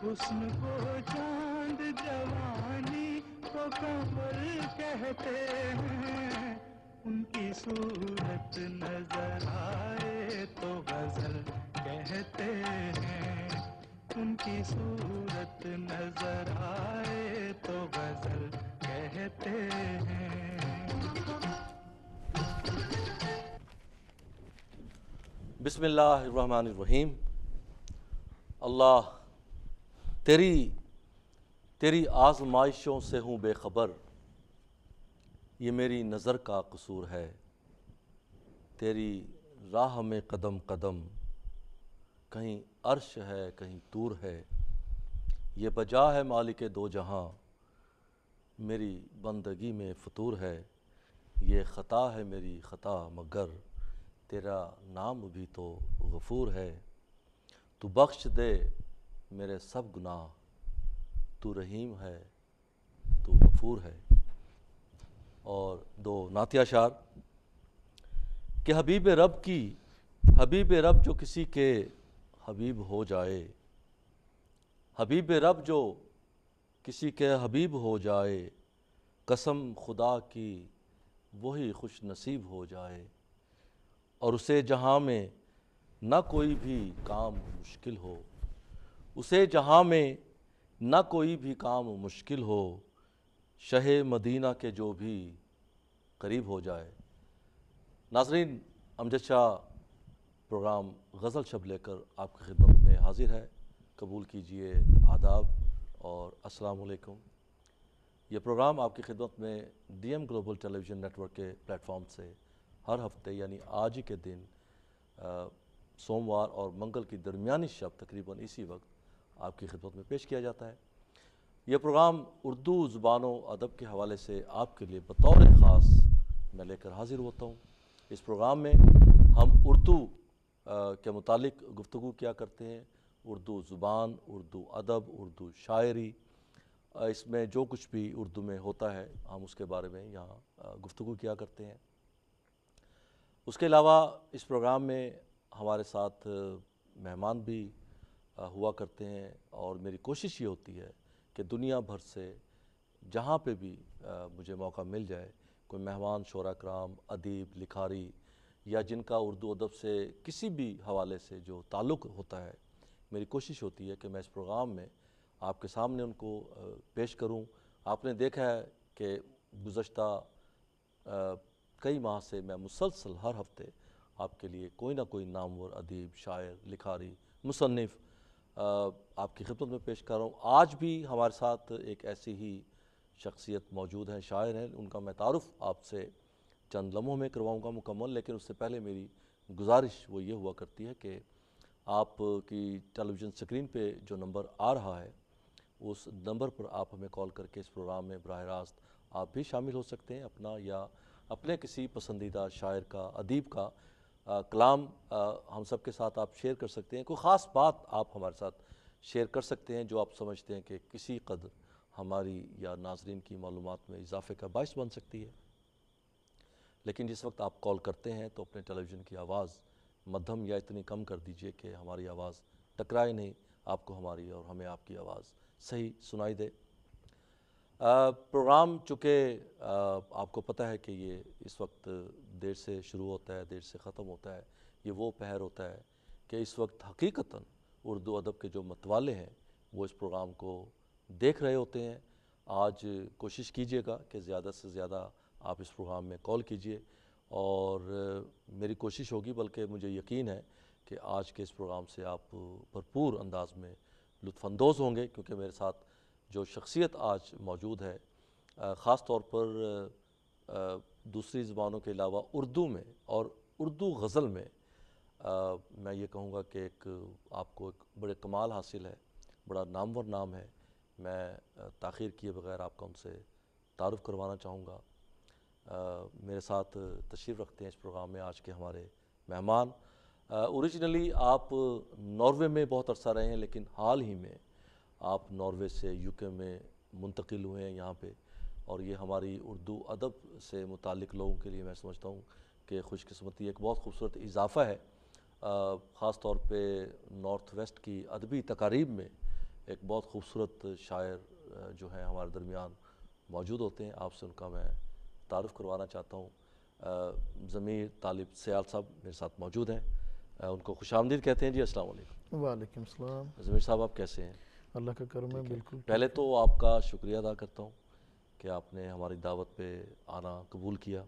حسن کو چاند جوانی کو قمر کہتے ہیں، ان کی صورت نظر آئے تو غزل کہتے ہیں، ان کی صورت نظر آئے تو غزل کہتے ہیں۔ بسم اللہ الرحمن الرحیم۔ اللہ تیری آزمائشوں سے ہوں بے خبر، یہ میری نظر کا قصور ہے، تیری راہ میں قدم قدم، کہیں عرش ہے کہیں طور ہے، یہ بجا ہے مالک دو جہاں، میری بندگی میں فطور ہے، یہ خطا ہے میری خطا مگر تیرا نام بھی تو غفور ہے، تو بخش دے میرے سب گناہ، تو رحیم ہے تو غفور ہے۔ اور دو نعتیہ اشعار کہ حبیب رب جو کسی کے حبیب ہو جائے، حبیب رب جو کسی کے حبیب ہو جائے، قسم خدا کی وہی خوش نصیب ہو جائے، اور اسے جہاں میں نہ کوئی بھی کام مشکل ہو، اسے جہاں میں نہ کوئی بھی کام مشکل ہو، شہ مدینہ کے جو بھی قریب ہو جائے۔ ناظرین، امجد شاہ پروگرام غزل شب لے کر آپ کی خدمت میں حاضر ہے، قبول کیجئے آداب اور السلام علیکم۔ یہ پروگرام آپ کی خدمت میں ڈی ایم گلوبل ٹیلی ویژن نیٹ ورک کے پلیٹ فارم سے ہر ہفتے یعنی آج ہی کے دن سوموار اور منگل کی درمیانی شب تقریباً اسی وقت آپ کی خدمت میں پیش کیا جاتا ہے۔ یہ پروگرام اردو زبان و ادب کے حوالے سے آپ کے لیے بطور خاص میں لے کر حاضر ہوتا ہوں۔ اس پروگرام میں ہم اردو کے متعلق گفتگو کیا کرتے ہیں، اردو زبان، اردو ادب، اردو شاعری، اس میں جو کچھ بھی اردو میں ہوتا ہے ہم اس کے بارے میں یہاں گفتگو کیا کرتے ہیں۔ اس کے علاوہ اس پروگرام میں ہمارے ساتھ مہمان بھی ہوا کرتے ہیں، اور میری کوشش یہ ہوتی ہے کہ دنیا بھر سے جہاں پہ بھی مجھے موقع مل جائے، کوئی مہمان شعراء کرام، ادیب، لکھاری یا جن کا اردو ادب سے کسی بھی حوالے سے جو تعلق ہوتا ہے، میری کوشش ہوتی ہے کہ میں اس پروگرام میں آپ کے سامنے ان کو پیش کروں۔ آپ نے دیکھا ہے کہ گزشتہ کئی ماہ سے میں مسلسل ہر ہفتے آپ کے لیے کوئی نہ کوئی نامور ادیب، شاعر، لکھاری، مصنف آپ کی خدمت میں پیش کر رہا ہوں۔ آج بھی ہمارے ساتھ ایک ایسی ہی شخصیت موجود ہیں، شاعر ہیں، ان کا میں تعارف آپ سے چند لمحوں میں کرواؤں گا مکمل، لیکن اس سے پہلے میری گزارش وہ یہ ہوا کرتی ہے کہ آپ کی ٹیلی ویژن اسکرین پہ جو نمبر آ رہا ہے اس نمبر پر آپ ہمیں کال کر کے اس پروگرام میں براہ راست آپ بھی شامل ہو سکتے ہیں، اپنا یا اپنے کسی پسندیدہ شاعر کا، ادیب کا کلام ہم سب کے ساتھ آپ شیئر کر سکتے ہیں، کوئی خاص بات آپ ہمارے ساتھ شیئر کر سکتے ہیں جو آپ سمجھتے ہیں کہ کسی قدر ہماری یا ناظرین کی معلومات میں اضافے کا باعث بن سکتی ہے۔ لیکن جس وقت آپ کال کرتے ہیں تو اپنے ٹیلی ویژن کی آواز مدھم یا اتنی کم کر دیجئے کہ ہماری آواز ٹکرائے نہیں، آپ کو ہماری اور ہمیں آپ کی آواز صحیح سنائی دے۔ پروگرام چونکہ آپ کو پتہ ہے کہ یہ اس وقت دیر سے شروع ہوتا ہے، دیر سے ختم ہوتا ہے، یہ وہ پہر ہوتا ہے کہ اس وقت حقیقتاً اردو ادب کے جو متوالے ہیں وہ اس پروگرام کو دیکھ رہے ہوتے ہیں۔ آج کوشش کیجئے گا کہ زیادہ سے زیادہ آپ اس پروگرام میں کال کیجئے، اور میری کوشش ہوگی، بلکہ مجھے یقین ہے کہ آج کے اس پروگرام سے آپ بھرپور انداز میں لطف اندوز ہوں گے، کیونکہ میرے ساتھ جو شخصیت آج موجود ہے، خاص طور پر دوسری زبانوں کے علاوہ اردو میں اور اردو غزل میں میں یہ کہوں گا کہ ایک آپ کو ایک بڑے کمال حاصل ہے، بڑا نامور نام ہے۔ میں تاخیر کیے بغیر آپ کا ان سے تعارف کروانا چاہوں گا۔ میرے ساتھ تشریف رکھتے ہیں اس پروگرام میں آج کے ہمارے مہمان۔ اوریجنلی آپ ناروے میں بہت عرصہ رہے ہیں، لیکن حال ہی میں آپ ناروے سے یو کے میں منتقل ہوئے ہیں یہاں پہ، اور یہ ہماری اردو ادب سے متعلق لوگوں کے لیے میں سمجھتا ہوں کہ خوش قسمتی ایک بہت خوبصورت اضافہ ہے، خاص طور پہ نارتھ ویسٹ کی ادبی تقاریب میں ایک بہت خوبصورت شاعر جو ہیں ہمارے درمیان موجود ہوتے ہیں. آپ سے ان کا میں تعارف کروانا چاہتا ہوں. ضمیر طالب سیال صاحب میرے ساتھ موجود ہیں. ان کو خوش آمدید کہتے ہیں. جی السلام علیکم. وعلیکم السلام. ضمیر صاحب آپ کیسے ہیں؟ اللہ کا کرم ہے. بالکل. پہلے تو آپ کا شکریہ ادا کرتا ہوں کہ آپ نے ہماری دعوت پہ آنا قبول کیا.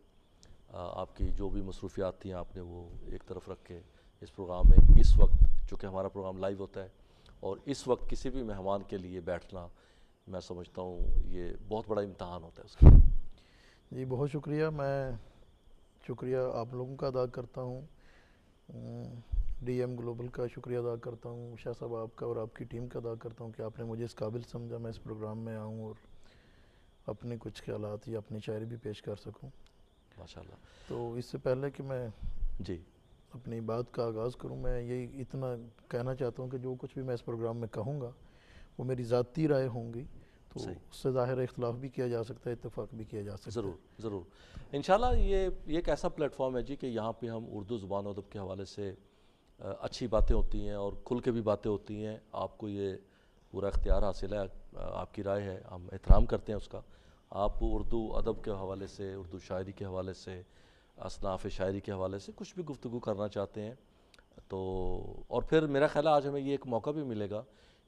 آپ کی جو بھی مصروفیات تھیں آپ نے وہ ایک طرف رکھ کے اس پروگرام میں اس وقت چونکہ ہمارا پروگرام لائیو ہوتا ہے اور اس وقت کسی بھی مہمان کے لیے بیٹھنا میں سمجھتا ہوں یہ بہت بڑا امتحان ہوتا ہے اس کا. جی بہت شکریہ. میں شکریہ آپ لوگوں کا ادا کرتا ہوں. ڈی ایم گلوبل کا شکریہ ادا کرتا ہوں. شاہ صاحب آپ کا اور آپ کی ٹیم کا ادا کرتا ہوں کہ آپ نے مجھے اس قابل سمجھا میں اس پروگرام میں آؤں اور اپنے کچھ خیالات یا اپنی شاعری بھی پیش کر سکوں. ماشاءاللہ. تو اس سے پہلے کہ میں جی اپنی بات کا آغاز کروں میں یہی اتنا کہنا چاہتا ہوں کہ جو کچھ بھی میں اس پروگرام میں کہوں گا وہ میری ذاتی رائے ہوں گی. تو اس سے ظاہر اختلاف بھی کیا جا سکتا ہے, اتفاق بھی کیا جا سکتا ہے. ضرور ضرور انشاءاللہ. یہ ایک ایسا پلیٹ فارم ہے جی کہ یہاں پہ ہم اردو زبان و ادب کے حوالے سے اچھی باتیں ہوتی ہیں اور کھل کے بھی باتیں ہوتی ہیں. آپ کو یہ پورا اختیار حاصل ہے, آپ کی رائے ہے, ہم احترام کرتے ہیں اس کا. آپ اردو ادب کے حوالے سے, اردو شاعری کے حوالے سے, اصناف شاعری کے حوالے سے کچھ بھی گفتگو کرنا چاہتے ہیں تو اور پھر میرا خیال ہے آج ہمیں یہ ایک موقع بھی ملے گا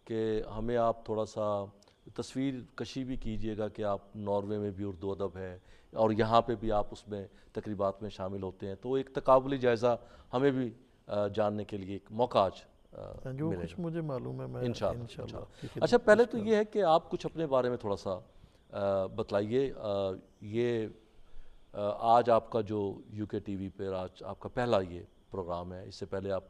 کہ ہمیں آپ تھوڑا سا تصویر کشی بھی کیجئے گا کہ آپ ناروے میں بھی اردو ادب ہے اور یہاں پہ بھی آپ اس میں تقریبات میں شامل ہوتے ہیں, تو ایک تقابلی جائزہ ہمیں بھی جاننے کے لیے ایک موقع آج جو کچھ مجھے معلوم ہے میں انشاءاللہ. اچھا پہلے تو یہ ہے کہ آپ کچھ اپنے بارے میں تھوڑا سا بتلائیے. یہ آج آپ کا جو یو کے ٹی وی پہ آج آپ کا پہلا یہ پروگرام ہے, اس سے پہلے آپ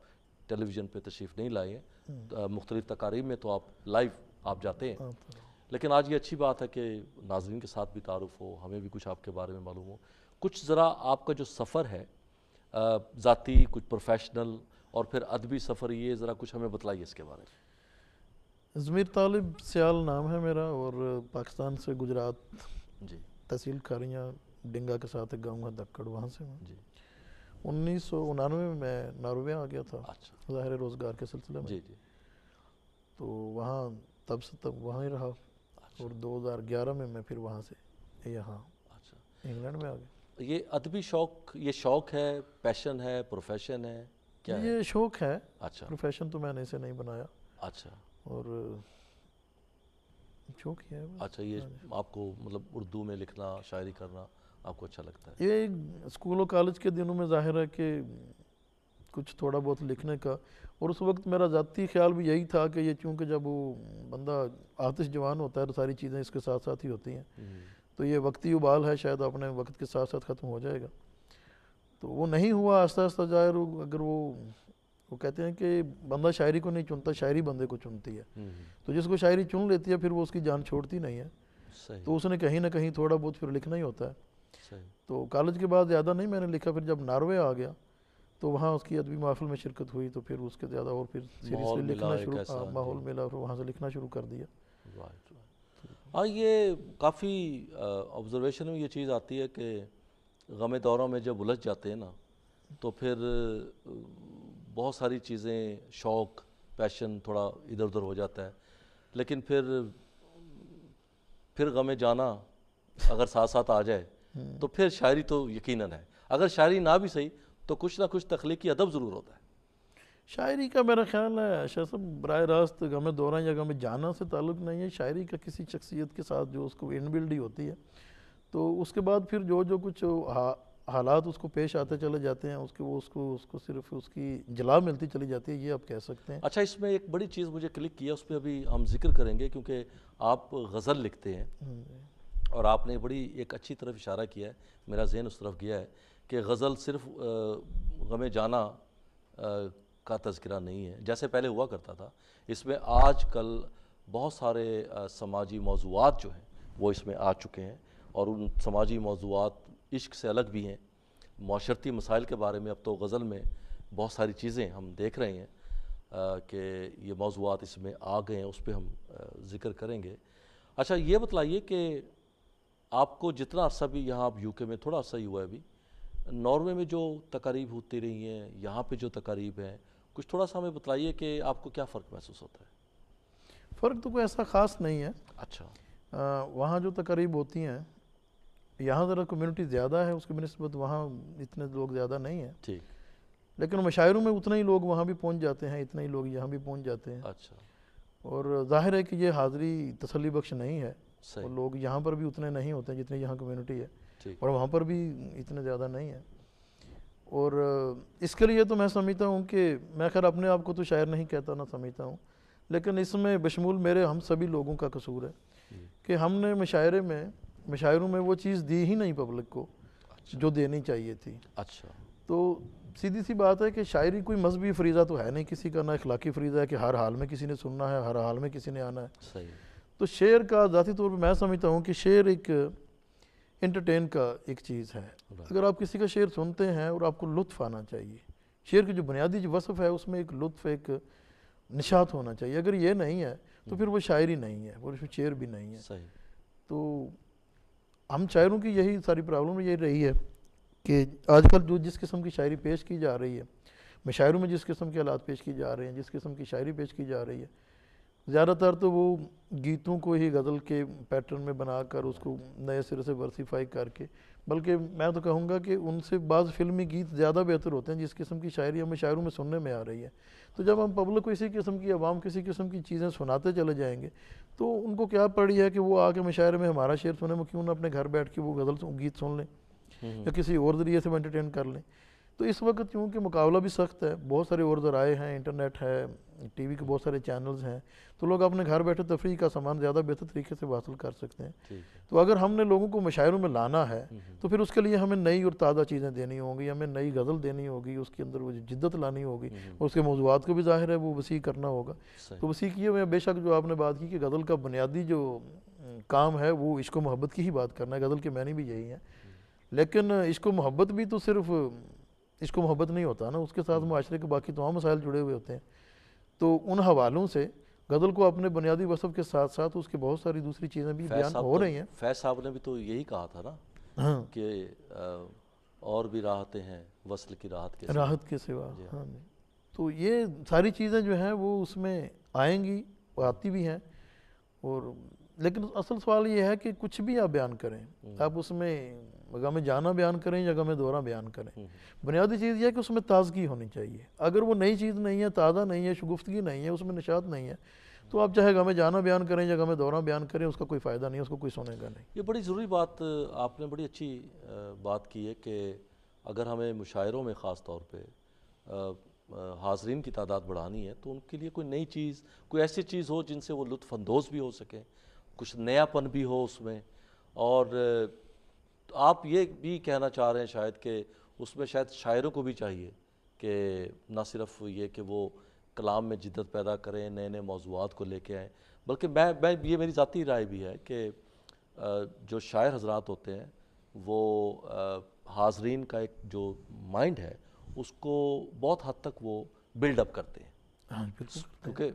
ٹیلی ویژن پہ تشریف نہیں لائے ہیں. مختلف تقاریب میں تو آپ لائیو آپ جاتے ہیں, لیکن آج یہ اچھی بات ہے کہ ناظرین کے ساتھ بھی تعارف ہو, ہمیں بھی کچھ آپ کے بارے میں معلوم ہو. کچھ ذرا آپ کا جو سفر ہے ذاتی, کچھ پروفیشنل اور پھر ادبی سفر, یہ ذرا کچھ ہمیں بتلائیے اس کے بارے میں. ضمیر طالب سیال نام ہے میرا اور پاکستان سے گجرات جی تحصیل کھاریاں ڈنگا کے ساتھ ایک گاؤں ہے دکڑ, وہاں سے ہوں. جی 1999 میں میں ناروے آ گیا تھا اچھا ظاہر روزگار کے سلسلے میں. جی جی تو وہاں تب سے تب وہاں ہی رہا اور 2011 میں پھر وہاں سے یہاں اچھا انگلینڈ میں آ گیا. یہ ادبی شوق, یہ شوق ہے, پیشن ہے, پروفیشن ہے, کیا ہے؟ یہ شوق ہے. اچھا پروفیشن تو میں نے اسے نہیں بنایا اچھا اور شوق ہی ہے. اچھا یہ آپ کو مطلب اردو میں لکھنا, شاعری کرنا آپ کو اچھا لگتا ہے؟ یہ اسکول و کالج کے دنوں میں ظاہر ہے کہ کچھ تھوڑا بہت لکھنے کا, اور اس وقت میرا ذاتی خیال بھی یہی تھا کہ یہ چونکہ جب وہ بندہ آتش جوان ہوتا ہے تو ساری چیزیں اس کے ساتھ ساتھ ہی ہوتی ہیں, تو یہ وقتی ابال ہے, شاید اپنے وقت کے ساتھ ساتھ ختم ہو جائے گا. تو وہ نہیں ہوا. آہستہ آہستہ ظاہر اگر وہ کہتے ہیں کہ بندہ شاعری کو نہیں چنتا, شاعری بندے کو چنتی ہے. تو جس کو شاعری چن لیتی ہے پھر وہ اس کی جان چھوڑتی نہیں ہے. تو اس نے کہیں نہ کہیں تھوڑا بہت پھر لکھنا ہی ہوتا ہے. تو کالج کے بعد زیادہ نہیں میں نے لکھا. پھر جب ناروے آ گیا تو وہاں اس کی ادبی محفل میں شرکت ہوئی تو پھر اس کے زیادہ اور پھر سیریسلی لکھنا شروع, ماحول ملا اور وہاں سے لکھنا شروع کر دیا. ہاں یہ کافی آبزرویشن میں یہ چیز آتی ہے کہ غم دوروں میں جب الجھ جاتے ہیں نا تو پھر بہت ساری چیزیں, شوق, پیشن تھوڑا ادھر ادھر ہو جاتا ہے. لیکن پھر غم جانا اگر ساتھ ساتھ آ جائے تو پھر شاعری تو یقیناً ہے. اگر شاعری نہ بھی صحیح تو کچھ نہ کچھ تخلیقی ادب ضرور ہوتا ہے. شاعری کا میرا خیال ہے شاہ صاحب براہ راست غم دوراں یا غم جانا سے تعلق نہیں ہے. شاعری کا کسی شخصیت کے ساتھ جو اس کو ان بلڈ ہی ہوتی ہے, تو اس کے بعد پھر جو کچھ حالات اس کو پیش آتے چلے جاتے ہیں اس کو صرف اس کی جلا ملتی چلی جاتی ہے, یہ آپ کہہ سکتے ہیں. اچھا اس میں ایک بڑی چیز مجھے کلک کیا, اس پہ ابھی ہم ذکر کریں گے کیونکہ آپ غزل لکھتے ہیں اور آپ نے بڑی ایک اچھی طرف اشارہ کیا ہے, میرا ذہن اس طرف گیا ہے کہ غزل صرف غم جانا کا تذکرہ نہیں ہے جیسے پہلے ہوا کرتا تھا. اس میں آج کل بہت سارے سماجی موضوعات جو ہیں وہ اس میں آ چکے ہیں اور ان سماجی موضوعات عشق سے الگ بھی ہیں. معاشرتی مسائل کے بارے میں اب تو غزل میں بہت ساری چیزیں ہم دیکھ رہے ہیں کہ یہ موضوعات اس میں آ گئے ہیں, اس پہ ہم ذکر کریں گے. اچھا یہ بتلائیے کہ آپ کو جتنا عرصہ بھی یہاں آپ یو کے میں تھوڑا عرصہ ہی ہوا ہے ابھی, ناروے میں جو تقاریب ہوتی رہی ہیں, یہاں پہ جو تقاریب ہیں, کچھ تھوڑا سا ہمیں بتلائیے کہ آپ کو کیا فرق محسوس ہوتا ہے؟ فرق تو کوئی ایسا خاص نہیں ہے. اچھا وہاں جو تقریب ہوتی ہیں یہاں ذرا کمیونٹی زیادہ ہے اس کی بنسبت وہاں اتنے لوگ زیادہ نہیں ہیں, ٹھیک. لیکن مشاعروں میں اتنے ہی لوگ وہاں بھی پہنچ جاتے ہیں, اتنے ہی لوگ یہاں بھی پہنچ جاتے ہیں. اچھا اور ظاہر ہے کہ یہ حاضری تسلی بخش نہیں ہے, اور صحیح. لوگ یہاں پر بھی اتنے نہیں ہوتے ہیں جتنے یہاں کمیونٹی ہے, ٹھیک اور وہاں پر بھی اتنے زیادہ نہیں ہیں. اور اس کے لیے تو میں سمجھتا ہوں کہ میں خیر اپنے آپ کو تو شاعر نہیں کہتا, نہ سمجھتا ہوں, لیکن اس میں بشمول میرے ہم سبھی لوگوں کا قصور ہے جی. کہ ہم نے مشاعروں میں وہ چیز دی ہی نہیں پبلک کو اچھا جو دینی چاہیے تھی. اچھا تو سیدھی سی بات ہے کہ شاعری کوئی مذہبی فریضہ تو ہے نہیں کسی کا, نہ اخلاقی فریضہ ہے کہ ہر حال میں کسی نے سننا ہے, ہر حال میں کسی نے آنا ہے. صحیح. تو شعر کا ذاتی طور پہ میں سمجھتا ہوں کہ شعر ایک انٹرٹین کا ایک چیز ہے. اگر آپ کسی کا شعر سنتے ہیں اور آپ کو لطف آنا چاہیے, شعر کی جو بنیادی جو وصف ہے اس میں ایک لطف, ایک نشاط ہونا چاہیے. اگر یہ نہیں ہے تو پھر وہ شاعری نہیں ہے, وہ شعر بھی نہیں ہے. صحیح. تو ہم شاعروں کی یہی ساری پرابلم یہی رہی ہے کہ آج کل جو جس قسم کی شاعری پیش کی جا رہی ہے, مشاعروں میں جس قسم کے حالات پیش کی جا رہے ہیں, جس قسم کی شاعری پیش کی جا رہی ہے, زیادہ تر تو وہ گیتوں کو ہی غزل کے پیٹرن میں بنا کر اس کو نئے سرے سے ورسیفائی کر کے, بلکہ میں تو کہوں گا کہ ان سے بعض فلمی گیت زیادہ بہتر ہوتے ہیں جس قسم کی شاعری ہمیں شاعروں میں سننے میں آ رہی ہے. تو جب ہم پبلک کو اسی قسم کی عوام کسی قسم کی چیزیں سناتے چلے جائیں گے تو ان کو کیا پڑی ہے کہ وہ آ کے مشاعرے میں ہمارا شعر سنیں, وہ کیوں نہ اپنے گھر بیٹھ کے وہ غزل گیت سن لیں یا کسی اور ذریعے سے وہ انٹرٹین کر لیں. تو اس وقت چونکہ مقابلہ بھی سخت ہے, بہت سارے اور ذرائع ہیں, انٹرنیٹ ہے, ٹی وی کے بہت سارے چینلز ہیں, تو لوگ اپنے گھر بیٹھے تفریح کا سامان زیادہ بہتر طریقے سے حاصل کر سکتے ہیں. تو اگر ہم نے لوگوں کو مشاعروں میں لانا ہے تو پھر اس کے لیے ہمیں نئی اور تازہ چیزیں دینی ہوں گی, ہمیں نئی غزل دینی ہوگی, اس کے اندر وہ جدت لانی ہوگی, اور اس کے موضوعات کو بھی ظاہر ہے وہ وسیع کرنا ہوگا. تو وسیع کیے ہوئے بے شک جو آپ نے بات کی کہ غزل کا بنیادی جو کام ہے وہ عشق و محبت کی ہی بات کرنا ہے, غزل کے معنی بھی یہی ہیں. لیکن عشق و محبت بھی تو صرف عشق و محبت نہیں ہوتا نا, اس کے ساتھ معاشرے کے باقی تمام مسائل جڑے ہوئے ہوتے ہیں. تو ان حوالوں سے غزل کو اپنے بنیادی وصف کے ساتھ ساتھ اس کی بہت ساری دوسری چیزیں بھی بیان ہو رہی ہیں. فیض صاحب نے بھی تو یہی کہا تھا نا کہ اور بھی راحتیں ہیں وصل کی راحت کے سوا. ہاں جی. تو یہ ساری چیزیں جو ہیں وہ اس میں آئیں گی, وہ آتی بھی ہیں. اور لیکن اصل سوال یہ ہے کہ کچھ بھی آپ بیان کریں, آپ اس میں غم جانا بیان کریں یا غم دورہ بیان کریں, بنیادی چیز یہ ہے کہ اس میں تازگی ہونی چاہیے. اگر وہ نئی چیز نہیں ہے, تازہ نہیں ہے, شگفتگی نہیں ہے, اس میں نشاط نہیں ہے, تو آپ چاہے غم جانا بیان کریں یا غم دورہ بیان کریں, اس کا کوئی فائدہ نہیں ہے, اس کو کوئی سنے گا نہیں. یہ بڑی ضروری بات آپ نے بڑی اچھی بات کی ہے کہ اگر ہمیں مشاعروں میں خاص طور پہ حاضرین کی تعداد بڑھانی ہے تو ان کے لیے کوئی نئی چیز, کوئی ایسی چیز ہو جن سے وہ لطف اندوز بھی ہو سکیں, کچھ نیا پن بھی ہو اس میں. اور آپ یہ بھی کہنا چاہ رہے ہیں شاید کہ اس میں شاید شاعروں کو بھی چاہیے کہ نہ صرف یہ کہ وہ کلام میں جدت پیدا کریں, نئے نئے موضوعات کو لے کے آئیں, بلکہ میں یہ میری ذاتی رائے بھی ہے کہ جو شاعر حضرات ہوتے ہیں وہ حاضرین کا ایک جو مائنڈ ہے اس کو بہت حد تک وہ بلڈ اپ کرتے ہیں, کیونکہ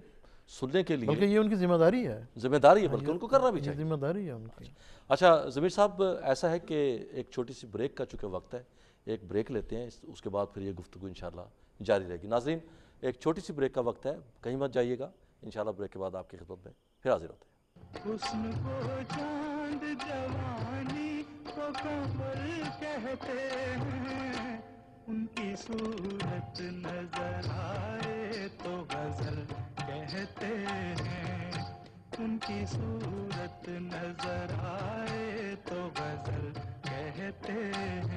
سننے کے لیے بلکہ یہ ان کی ذمہ داری ہے, بلکہ ان کو کرنا بھی چاہیے. ذمہ داری ہے ان کی. اچھا ضمیر صاحب, ایسا ہے کہ ایک چھوٹی سی بریک کا چونکہ وقت ہے, ایک بریک لیتے ہیں, اس کے بعد پھر یہ گفتگو انشاءاللہ جاری رہے گی. ناظرین ایک چھوٹی سی بریک کا وقت ہے, کہیں مت جائیے گا, انشاءاللہ بریک کے بعد آپ کی خدمت میں پھر حاضر ہوتے ہیں. حسن کو چاند جوانی کو قمر کہتے ہیں, ان کی صورت نظر آئے تو غزل کہتے ہیں, ان کی صورت نظر آئے تو غزل کہتے ہیں.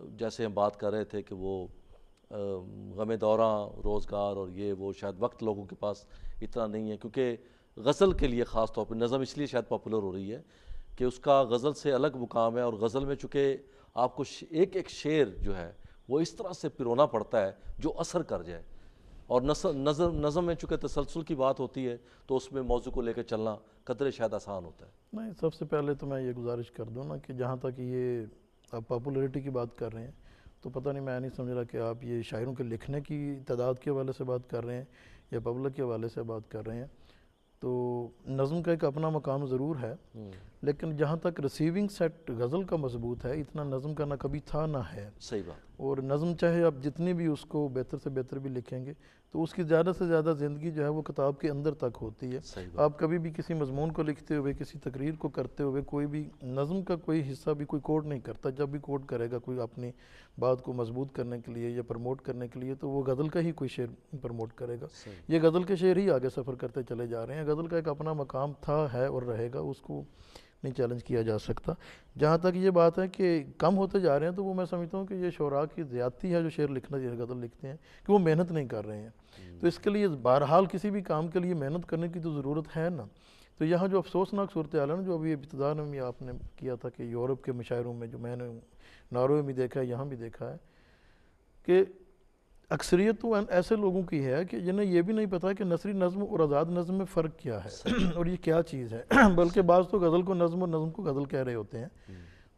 جیسے ہم بات کر رہے تھے کہ وہ غم دوراں روزگار اور یہ وہ شاید وقت لوگوں کے پاس اتنا نہیں ہے، کیونکہ غزل کے لیے خاص طور پہ نظم اس لیے شاید پاپولر ہو رہی ہے کہ اس کا غزل سے الگ مقام ہے، اور غزل میں چونکہ آپ کو ایک ایک شعر جو ہے وہ اس طرح سے پرونا پڑتا ہے جو اثر کر جائے، اور نظم میں چونکہ تسلسل کی بات ہوتی ہے تو اس میں موضوع کو لے کے چلنا قدرے شاید آسان ہوتا ہے۔ نہیں، سب سے پہلے تو میں یہ گزارش کر دوں نا کہ جہاں تک یہ آپ پاپولیرٹی کی بات کر رہے ہیں تو پتہ نہیں، میں نہیں سمجھ رہا کہ آپ یہ شاعروں کے لکھنے کی تعداد کے حوالے سے بات کر رہے ہیں یا پبلک کے حوالے سے بات کر رہے ہیں۔ تو نظم کا ایک اپنا مقام ضرور ہے، لیکن جہاں تک ریسیونگ سیٹ غزل کا مضبوط ہے، اتنا نظم کا نہ کبھی تھا نہ ہے۔ صحیح بات۔ اور نظم چاہے آپ جتنی بھی اس کو بہتر سے بہتر بھی لکھیں گے تو اس کی زیادہ سے زیادہ زندگی جو ہے وہ کتاب کے اندر تک ہوتی ہے۔ صحیح بات۔ آپ کبھی بھی کسی مضمون کو لکھتے ہوئے، کسی تقریر کو کرتے ہوئے، کوئی بھی نظم کا کوئی حصہ بھی کوئی کوٹ نہیں کرتا۔ جب بھی کوٹ کرے گا کوئی اپنی بات کو مضبوط کرنے کے لیے یا پروموٹ کرنے کے لیے تو وہ غزل کا ہی کوئی شعر پروموٹ کرے گا۔ یہ غزل کے شعر ہی آگے سفر کرتے چلے جا رہے ہیں۔ غزل کا ایک اپنا مقام تھا، ہے اور رہے گا، اس کو نہیں چیلنج کیا جا سکتا۔ جہاں تک یہ بات ہے کہ کم ہوتے جا رہے ہیں تو وہ میں سمجھتا ہوں کہ یہ شعراء کی زیادتی ہے جو شعر لکھنا یہ غزل لکھتے ہیں کہ وہ محنت نہیں کر رہے ہیں۔ تو اس کے لیے بہرحال کسی بھی کام کے لیے محنت کرنے کی تو ضرورت ہے نا۔ تو یہاں جو افسوسناک صورتحال ہے نا، جو ابھی ابتدا میں آپ نے کیا تھا کہ یورپ کے مشاعروں میں، جو میں نے ناروے میں دیکھا ہے، یہاں بھی دیکھا ہے، کہ اکثریت تو ایسے لوگوں کی ہے کہ جنہیں یہ بھی نہیں پتا کہ نثری نظم اور آزاد نظم میں فرق کیا ہے اور یہ کیا چیز ہے، بلکہ بعض تو غزل کو نظم اور نظم کو غزل کہہ رہے ہوتے ہیں۔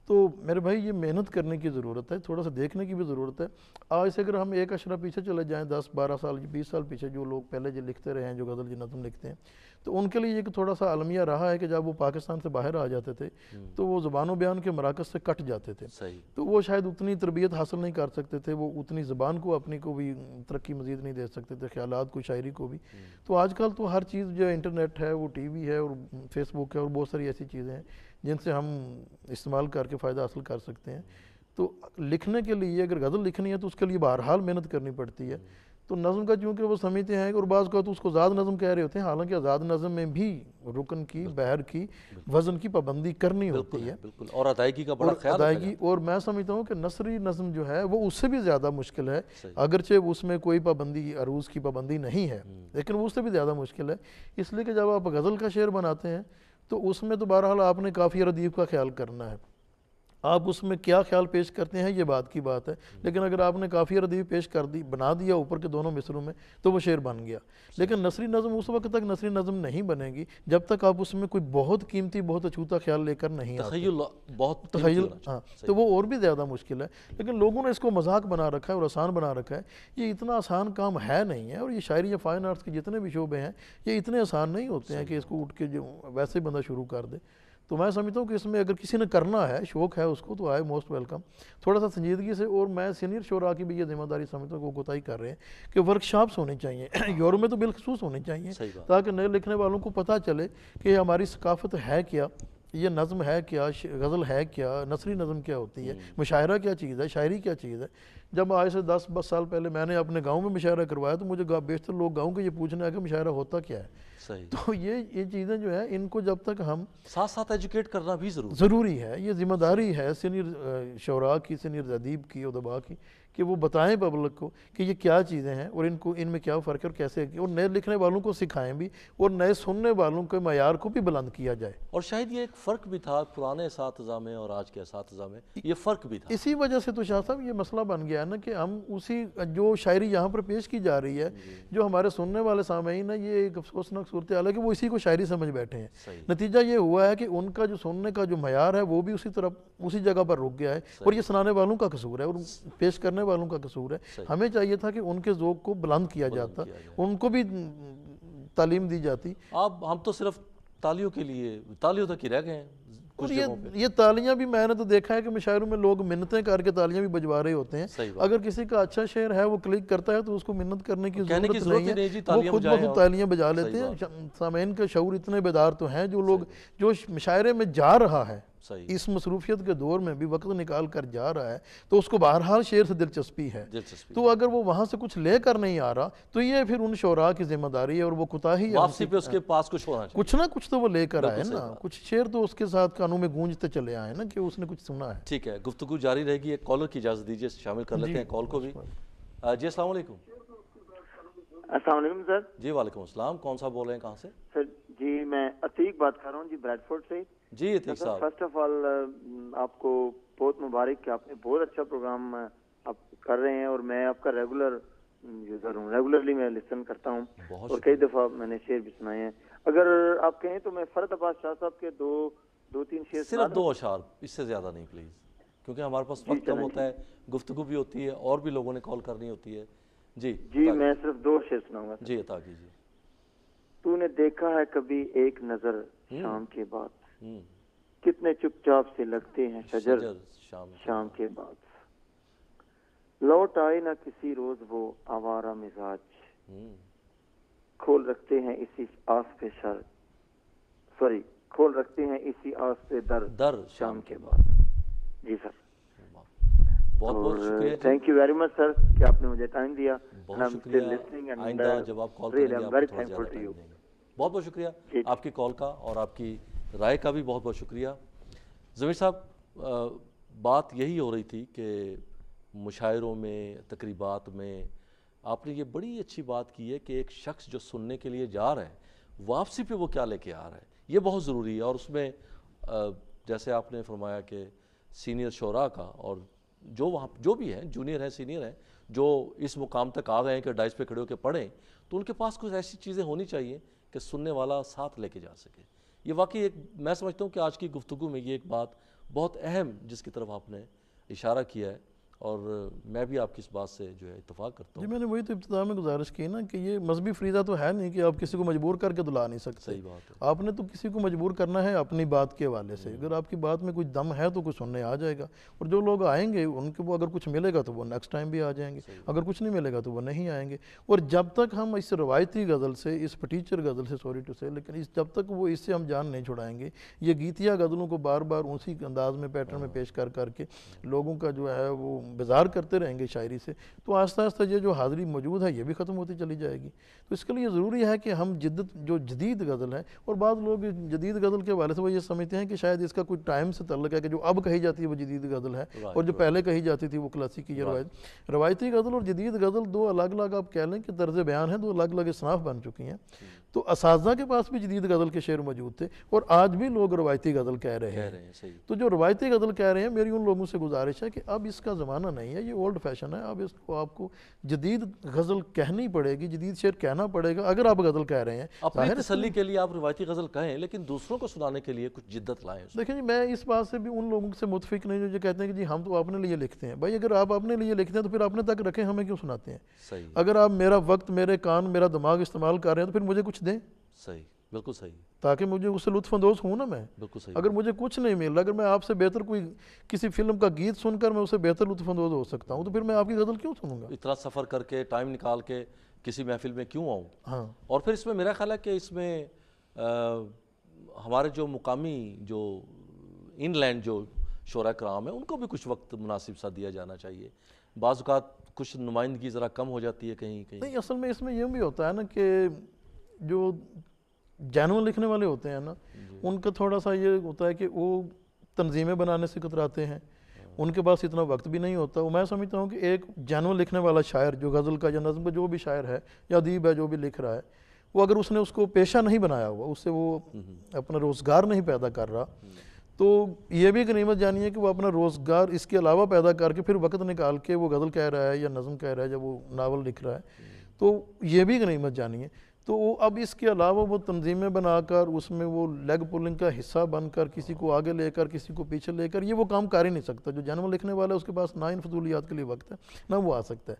تو میرے بھائی یہ محنت کرنے کی ضرورت ہے، تھوڑا سا دیکھنے کی بھی ضرورت ہے۔ آج سے اگر ہم ایک اشرہ پیچھے چلے جائیں، 10-12 سال 20 سال پیچھے، جو لوگ پہلے جو لکھتے رہے ہیں، جو غزل نظم لکھتے ہیں، تو ان کے لیے ایک تھوڑا سا المیہ رہا ہے کہ جب وہ پاکستان سے باہر آ جاتے تھے تو وہ زبان و بیان کے مراکز سے کٹ جاتے تھے، تو وہ شاید اتنی تربیت حاصل نہیں کر سکتے تھے، وہ اتنی زبان کو اپنی کو بھی ترقی مزید نہیں دے سکتے تھے، خیالات کو، شاعری کو بھی۔ تو آج کل تو ہر چیز جو انٹرنیٹ ہے، وہ ٹی وی ہے اور فیس بک ہے اور بہت ساری ایسی چیزیں ہیں جن سے ہم استعمال کر کے فائدہ حاصل کر سکتے ہیں۔ تو لکھنے کے لیے اگر غزل لکھنی ہے تو اس کے لیے بہرحال محنت کرنی پڑتی ہے۔ تو نظم کا چونکہ وہ سمجھتے ہیں اور بعض کا تو اس کو آزاد نظم کہہ رہے ہوتے ہیں، حالانکہ آزاد نظم میں بھی رکن کی، بحر کی، وزن کی پابندی کرنی ہوتی ہے، بالکل، اور ادائیگی کا بڑا خیال رکھا جاتا ہے۔ اور میں سمجھتا ہوں کہ نثری نظم جو ہے وہ اس سے بھی زیادہ مشکل ہے، اگرچہ اس میں کوئی پابندی، عروض کی پابندی نہیں ہے، لیکن وہ اس سے بھی زیادہ مشکل ہے، اس لیے کہ جب آپ غزل کا شعر بناتے ہیں تو اس میں تو بہرحال آپ نے قافیہ ردیف کا خیال کرنا ہے۔ آپ اس میں کیا خیال پیش کرتے ہیں یہ بات کی بات ہے، لیکن اگر آپ نے قافیہ ردیف پیش کر دی، بنا دیا اوپر کے دونوں مصروں میں، تو وہ شعر بن گیا۔ لیکن نثری نظم اس وقت تک نثری نظم نہیں بنے گی جب تک آپ اس میں کوئی بہت قیمتی، بہت اچھوتا خیال لے کر نہیں آتے۔ تخیل بہت تخیل، ہاں، تو وہ اور بھی زیادہ مشکل ہے۔ لیکن لوگوں نے اس کو مذاق بنا رکھا ہے اور آسان بنا رکھا ہے۔ یہ اتنا آسان کام ہے نہیں ہے، اور یہ شاعری یا فائن آرٹس کے جتنے بھی شعبے ہیں یہ اتنے آسان نہیں ہوتے ہیں کہ اس کو اٹھ کے جو ویسے بندہ شروع کر دے۔ تو میں سمجھتا ہوں کہ اس میں اگر کسی نے کرنا ہے، شوق ہے اس کو، تو آئے، موسٹ ویلکم، تھوڑا سا سنجیدگی سے۔ اور میں سینئر شعراء کی بھی یہ ذمہ داری سمجھتا ہوں کہ وہ کوتاہی کر رہے ہیں کہ ورکشاپس ہونے چاہیے، یورپ میں تو بالخصوص ہونے چاہیے، تاکہ نئے لکھنے والوں کو پتہ چلے کہ ہماری ثقافت ہے کیا، یہ نظم ہے کیا، غزل ہے کیا، نثری نظم کیا ہوتی ہے، مشاعرہ کیا چیز ہے، شاعری کیا چیز ہے۔ جب آج سے 10-20 سال پہلے میں نے اپنے گاؤں میں مشاعرہ کروایا تو مجھے بیشتر لوگ گاؤں کے یہ پوچھنے آئے کہ مشاعرہ ہوتا کیا ہے۔ تو یہ چیزیں جو ہیں ان کو جب تک ہم ساتھ ساتھ ایجوکیٹ کرنا بھی ضروری ہے، یہ ذمہ داری ہے سینئر شعراء کی، سینئر ادیب کی، ادباء کی، کہ وہ بتائیں پبلک کو کہ یہ کیا چیزیں ہیں اور ان میں کیا فرق ہے اور کیسے، اور نئے لکھنے والوں کو سکھائیں بھی اور نئے سننے والوں کے معیار کو بھی بلند کیا جائے۔ اور شاید یہ ایک فرق بھی تھا پرانے اساتذہ میں اور آج کے اساتذہ میں، یہ فرق بھی تھا۔ اسی وجہ سے تو شاہ صاحب یہ مسئلہ بن گیا ہے نا کہ ہم اسی جو شاعری یہاں پر پیش کی جا رہی ہے، جو ہمارے سننے والے سامعین ہیں، یہ ایک افسوسناک صورتحال ہے کہ وہ اسی کو شاعری سمجھ بیٹھے ہیں۔ نتیجہ یہ ہوا ہے کہ ان کا جو سننے کا جو معیار ہے وہ بھی اسی جگہ پر رک گیا ہے، اور یہ سنانے والوں کا قصور ہے اور پیش کرنے والوں کا قصور ہے۔ ہمیں چاہیے تھا کہ ان کے ذوق کو بلند کیا جاتا، ان کو بھی تعلیم دی جاتی۔ ہم تو صرف تالیوں کے لیے، تالیوں تک ہی رہ گئے ہیں۔ اور یہ تالیاں بھی میں نے تو دیکھا ہے کہ مشاعروں میں لوگ منتیں کر کے تالیاں بھی بجوا رہے ہوتے ہیں۔ اگر کسی کا اچھا شعر ہے وہ کلک کرتا ہے تو اس کو منت کرنے کی ضرورت نہیں ہے، وہ خود بخود تالیاں بجا لیتے ہیں۔ سامعین کا شعور اتنے بیدار تو ہیں، جو لوگ جو مشاعرے میں جا رہا ہے صحیح اس مصروفیت کے دور میں بھی وقت نکال کر جا رہا ہے تو اس کو بہرحال شعر سے دلچسپی ہے. دلچسپی تو اگر وہ وہاں سے کچھ لے کر نہیں آ رہا تو یہ پھر ان شعراء کی ذمہ داری ہے اور وہ کوتاہی ہے. واپسی پہ اس کے پاس کچھ ہونا چاہیے. کچھ نہ کچھ تو وہ لے کر آئے بالکل صحیح نا, بات. کچھ شعر تو اس کے ساتھ کانوں میں گونجتے چلے آئے نا کہ اس نے کچھ سنا ہے. ٹھیک ہے, گفتگو جاری رہے گی. ایک کالر کی اجازت دیجیے, شامل کر لیتے ہیں کال کو بھی. جی السلام علیکم. السلام علیکم سر. جی وعلیکم السلام. کون صاحب بول رہے ہیں, کہاں سے؟ سر جی میں عتیق بات کر رہا ہوں جی, بریڈ فورڈ سے. جی عتیق صاحب, فرسٹ آف آل آپ کو بہت مبارک کہ آپ نے بہت اچھا پروگرام آپ کر رہے ہیں, اور میں آپ کا ریگولر یوزر ہوں, ریگولرلی میں لسن کرتا ہوں, اور کئی دفعہ میں نے شعر بھی سنائے ہیں. اگر آپ کہیں تو میں فرد عباس شاہ صاحب کے دو تین شعر, صرف 2 اشعار, اس سے زیادہ نہیں پلیز, کیونکہ ہمارے پاس وقت کم ہوتا ہے, گفتگو بھی ہوتی ہے اور بھی لوگوں نے کال کرنی ہوتی ہے. جی میں صرف 2 شعر سناؤں گا. جی عطا کیجیے. تو نے دیکھا ہے کبھی ایک نظر شام کے بعد, کتنے چپ چاپ سے لگتے ہیں شجر شام کے بعد, لوٹ آئے نہ کسی روز وہ آوارہ مزاج, کھول رکھتے ہیں اسی آس پہ کھول رکھتے ہیں اسی آس پہ در شام کے بعد. جی سر, بہت بہت شکریہ. تھینک یو ویری مچ سر کہ آپ نے مجھے ٹائم دیا. بہت شکریہ. آئندہ جب آپ کال کریں گے آپ کو تھوڑا زیادہ ٹائم دیں گے. بہت بہت شکریہ آپ کی کال کا, اور آپ کی رائے کا بھی بہت بہت شکریہ. ضمیر صاحب, بات یہی ہو رہی تھی کہ مشاعروں میں, تقریبات میں آپ نے یہ بڑی اچھی بات کی ہے کہ ایک شخص جو سننے کے لیے جا رہا ہے واپسی پہ وہ کیا لے کے آ رہا ہے, یہ بہت ضروری ہے. اور اس میں جیسے آپ نے فرمایا کہ سینئر شعراء کا, اور جو وہاں جو بھی ہیں, جونیئر ہیں سینئر ہیں, جو اس مقام تک آ گئے ہیں کہ ڈائس پہ کھڑے ہو کے پڑھیں, تو ان کے پاس کچھ ایسی چیزیں ہونی چاہیے کہ سننے والا ساتھ لے کے جا سکے. یہ واقعی ایک, میں سمجھتا ہوں کہ آج کی گفتگو میں یہ ایک بات بہت اہم جس کی طرف آپ نے اشارہ کیا ہے, اور میں بھی آپ کی اس بات سے جو ہے اتفاق کرتا ہوں. جی میں نے وہی تو ابتدا میں گزارش کی نا کہ یہ مذہبی فریضہ تو ہے نہیں کہ آپ کسی کو مجبور کر کے دلا نہیں سکتے. صحیح بات ہے. آپ نے تو کسی کو مجبور کرنا ہے اپنی بات کے حوالے سے. اگر آپ کی بات میں کچھ دم ہے تو کچھ سننے آ جائے گا, اور جو لوگ آئیں گے ان کو اگر کچھ ملے گا تو وہ نیکسٹ ٹائم بھی آ جائیں گے, اگر کچھ نہیں ملے گا تو وہ نہیں آئیں گے. اور جب تک ہم اس روایتی غزل سے, اس پٹیچر غزل سے, سوری ٹو سے, لیکن جب تک وہ اس سے ہم جان نہیں چھڑائیں گے, یہ گیتیا غزلوں کو بار بار اسی انداز میں پیٹرن میں پیش کر کے لوگوں کا جو ہے وہ بیزار کرتے رہیں گے شاعری سے, تو آہستہ آہستہ یہ جو حاضری موجود ہے یہ بھی ختم ہوتی چلی جائے گی. تو اس کے لیے ضروری ہے کہ ہم جو جدید غزل ہے, اور بعض لوگ جدید غزل کے حوالے سے وہ یہ سمجھتے ہیں کہ شاید اس کا کوئی ٹائم سے تعلق ہے کہ جو اب کہی جاتی ہے وہ جدید غزل ہے, اور جو پہلے کہی جاتی تھی وہ کلاسیکی یا روایتی غزل. اور جدید غزل 2 الگ الگ آپ کہہ لیں کہ طرز بیان ہیں, 2 الگ الگ اصناف بن چکی ہیں. تو اساتذہ کے پاس بھی جدید غزل کے شعر موجود تھے, اور آج بھی لوگ روایتی غزل کہہ رہے ہیں. تو جو روایتی غزل کہہ رہے ہیں, میری ان لوگوں سے گزارش ہے کہ اب اس کا زمانہ نہیں ہے, یہ اولڈ فیشن ہے. اب اس کو آپ کو جدید غزل کہنی پڑے گی, جدید شعر کہنا پڑے گا اگر آپ غزل کہہ رہے ہیں. اپنی تسلی کے لیے آپ روایتی غزل کہیں, لیکن دوسروں کو سنانے کے لیے کچھ جدت لائیں. دیکھیں جی, میں اس بات سے بھی ان لوگوں سے متفق نہیں جو کہتے ہیں کہ جی ہم تو اپنے لیے لکھتے ہیں. بھائی اگر آپ اپنے لیے لکھتے ہیں تو پھر اپنے تک رکھیں, ہمیں کیوں سناتے ہیں؟ اگر آپ میرا وقت, میرے کان, میرا دماغ استعمال کر رہے ہیں تو پھر مجھے کچھ دیں. صحیح, بالکل صحیح, تاکہ مجھے اس سے لطف اندوز ہوں نا میں. بالکل صحیح. اگر مجھے کچھ نہیں مل رہا, اگر میں آپ سے بہتر کوئی کسی فلم کا گیت سن کر میں اسے بہتر لطف اندوز ہو سکتا ہوں, تو پھر میں آپ کی غزل کیوں سنوں گا؟ اتنا سفر کر کے, ٹائم نکال کے کسی محفل میں کیوں آؤں؟ ہاں. اور پھر اس میں میرا خیال ہے کہ اس میں ہمارے جو مقامی, جو ان لینڈ جو شعراء کرام ہیں, ان کو بھی کچھ وقت مناسب سا دیا جانا چاہیے. بعض اوقات کچھ نمائندگی ذرا کم ہو جاتی ہے کہیں کہیں. نہیں, اصل میں اس میں یہ بھی ہوتا ہے نا کہ جو جینون لکھنے والے ہوتے ہیں نا, ان کا تھوڑا سا یہ ہوتا ہے کہ وہ تنظیمیں بنانے سے کتراتے ہیں, ان کے پاس اتنا وقت بھی نہیں ہوتا. میں سمجھتا ہوں کہ ایک جینون لکھنے والا شاعر, جو غزل کا یا نظم کا جو بھی شاعر ہے یا ادیب ہے جو بھی لکھ رہا ہے, وہ اگر اس نے اس کو پیشہ نہیں بنایا ہوا, اس سے وہ اپنا روزگار نہیں پیدا کر رہا, تو یہ بھی غنیمت جانی ہے کہ وہ اپنا روزگار اس کے علاوہ پیدا کر کے پھر وقت نکال کے وہ غزل کہہ رہا ہے یا نظم کہہ رہا ہے یا وہ ناول لکھ رہا ہے, تو یہ بھی غنیمت جانی ہے. تو وہ اب اس کے علاوہ وہ تنظیمیں بنا کر اس میں وہ لیگ پولنگ کا حصہ بن کر کسی کو آگے لے کر کسی کو پیچھے لے کر یہ وہ کام کر ہی نہیں سکتا. جو جنرل لکھنے والا ہے اس کے پاس نہ ان فضولیات کے لیے وقت ہے نہ وہ آ سکتا ہے.